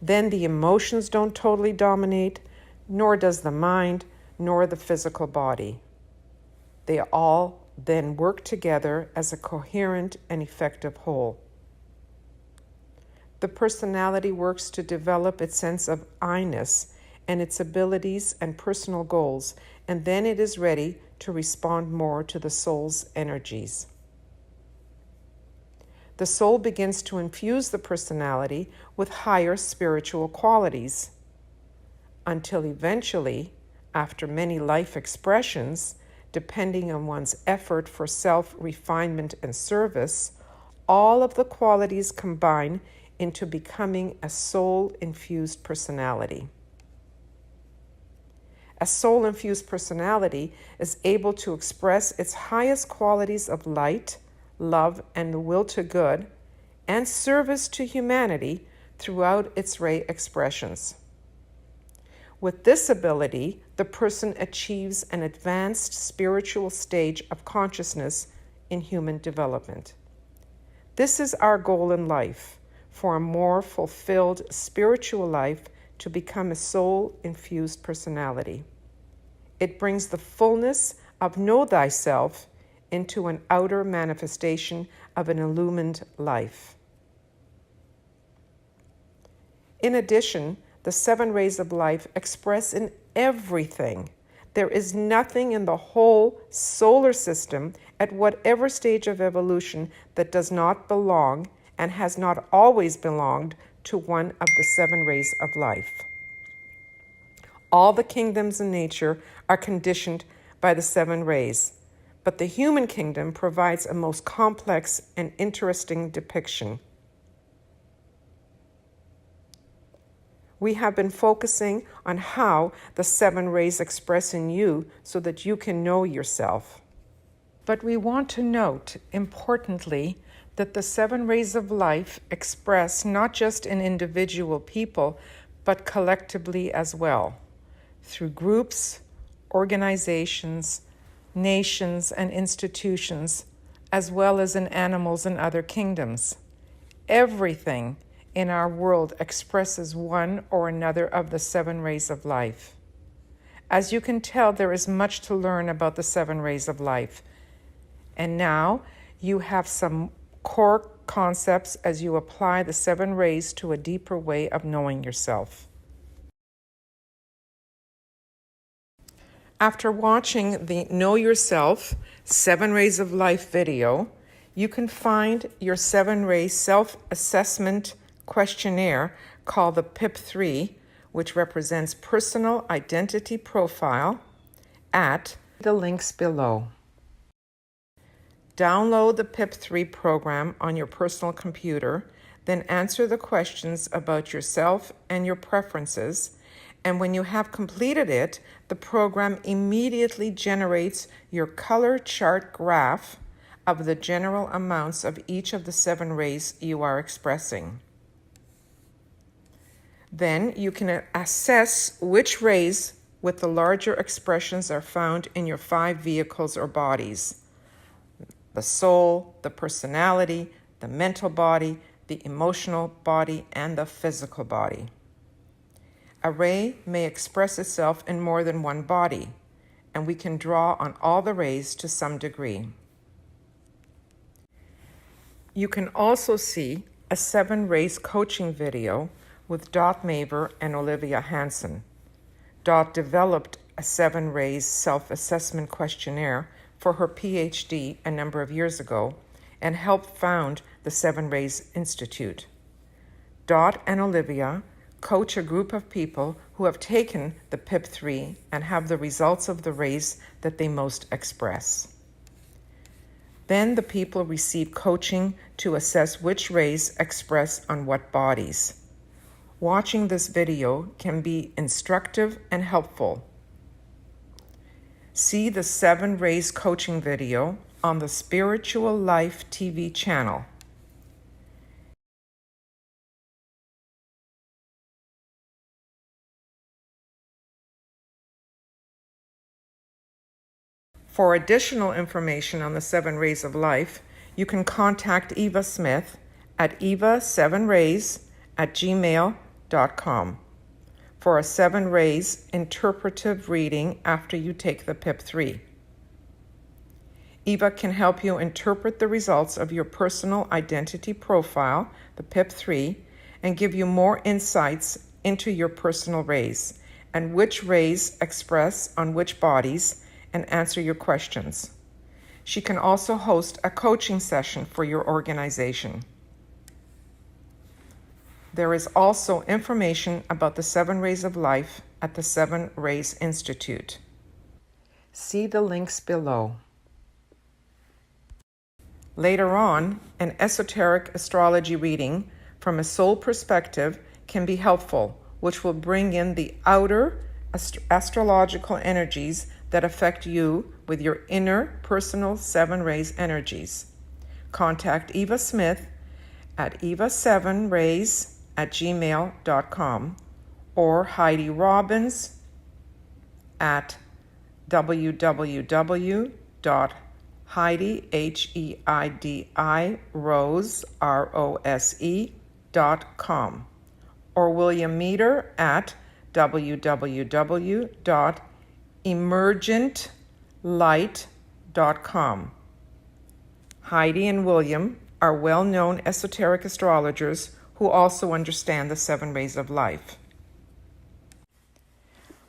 Then the emotions don't totally dominate, nor does the mind, nor the physical body. They all then work together as a coherent and effective whole. The personality works to develop its sense of I-ness and its abilities and personal goals, and then it is ready to respond more to the soul's energies. The soul begins to infuse the personality with higher spiritual qualities, until eventually, after many life expressions, depending on one's effort for self-refinement and service, all of the qualities combine into becoming a soul-infused personality. A soul-infused personality is able to express its highest qualities of light, love, and the will to good, and service to humanity throughout its ray expressions. With this ability, the person achieves an advanced spiritual stage of consciousness in human development. This is our goal in life, for a more fulfilled spiritual life to become a soul-infused personality. It brings the fullness of know thyself into an outer manifestation of an illumined life. In addition, the 7 rays of life express in everything There is nothing in the whole solar system at whatever stage of evolution that does not belong and has not always belonged to one of the 7 rays of life. All the kingdoms in nature are conditioned by the 7 rays, but the human kingdom provides a most complex and interesting depiction. We have been focusing on how the 7 rays express in you so that you can know yourself. But we want to note, importantly, that the 7 rays of life express not just in individual people, but collectively as well, through groups, organizations, nations, and institutions, as well as in animals and other kingdoms. Everything in our world expresses one or another of the 7 rays of life. As you can tell, there is much to learn about the 7 rays of life. And now you have some core concepts as you apply the 7 rays to a deeper way of knowing yourself. After watching the Know Yourself 7 Rays of Life video, you can find your 7 Ray self-assessment questionnaire called the PIP3, which represents Personal Identity Profile, at the links below. Download the PIP3 program on your personal computer, then answer the questions about yourself and your preferences, and when you have completed it, the program immediately generates your color chart graph of the general amounts of each of the 7 rays you are expressing. Then you can assess which rays with the larger expressions are found in your 5 vehicles or bodies: the soul, the personality, the mental body, the emotional body, and the physical body. A ray may express itself in more than one body, and we can draw on all the rays to some degree. You can also see a 7 rays coaching video with Dot Maver and Olivia Hansen. Dot developed a 7 rays self-assessment questionnaire for her PhD a number of years ago and helped found the 7 Rays Institute. Dot and Olivia coach a group of people who have taken the PIP3 and have the results of the rays that they most express. Then the people receive coaching to assess which rays express on what bodies. Watching this video can be instructive and helpful. See the 7 Rays coaching video on the Spiritual Life TV channel. For additional information on the 7 Rays of Life, you can contact Eva Smith at eva7rays@gmail.com for a 7 Rays interpretive reading after you take the PIP3. Eva can help you interpret the results of your personal identity profile, the PIP3, and give you more insights into your personal rays and which rays express on which bodies and answer your questions. She can also host a coaching session for your organization. There is also information about the 7 Rays of Life at the 7 Rays Institute. See the links below. Later on, an esoteric astrology reading from a soul perspective can be helpful, which will bring in the outer astrological energies that affect you with your inner personal 7 Rays energies. Contact Eva Smith at eva7rays@gmail.com or Heidi Robbins at www.heidi.rose.com or William Meter at www.emergentlight.com. Heidi and William are well-known esoteric astrologers who also understand the 7 Rays of Life.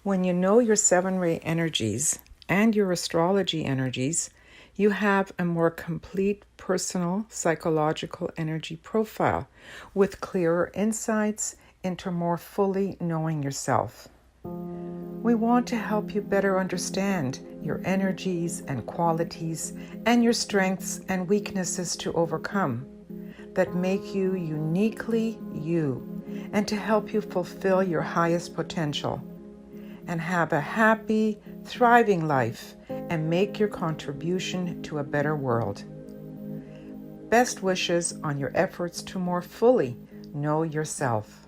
When you know your 7-ray energies and your astrology energies, you have a more complete personal psychological energy profile with clearer insights into more fully knowing yourself. We want to help you better understand your energies and qualities and your strengths and weaknesses to overcome that make you uniquely you, and to help you fulfill your highest potential and have a happy, thriving life and make your contribution to a better world. Best wishes on your efforts to more fully know yourself.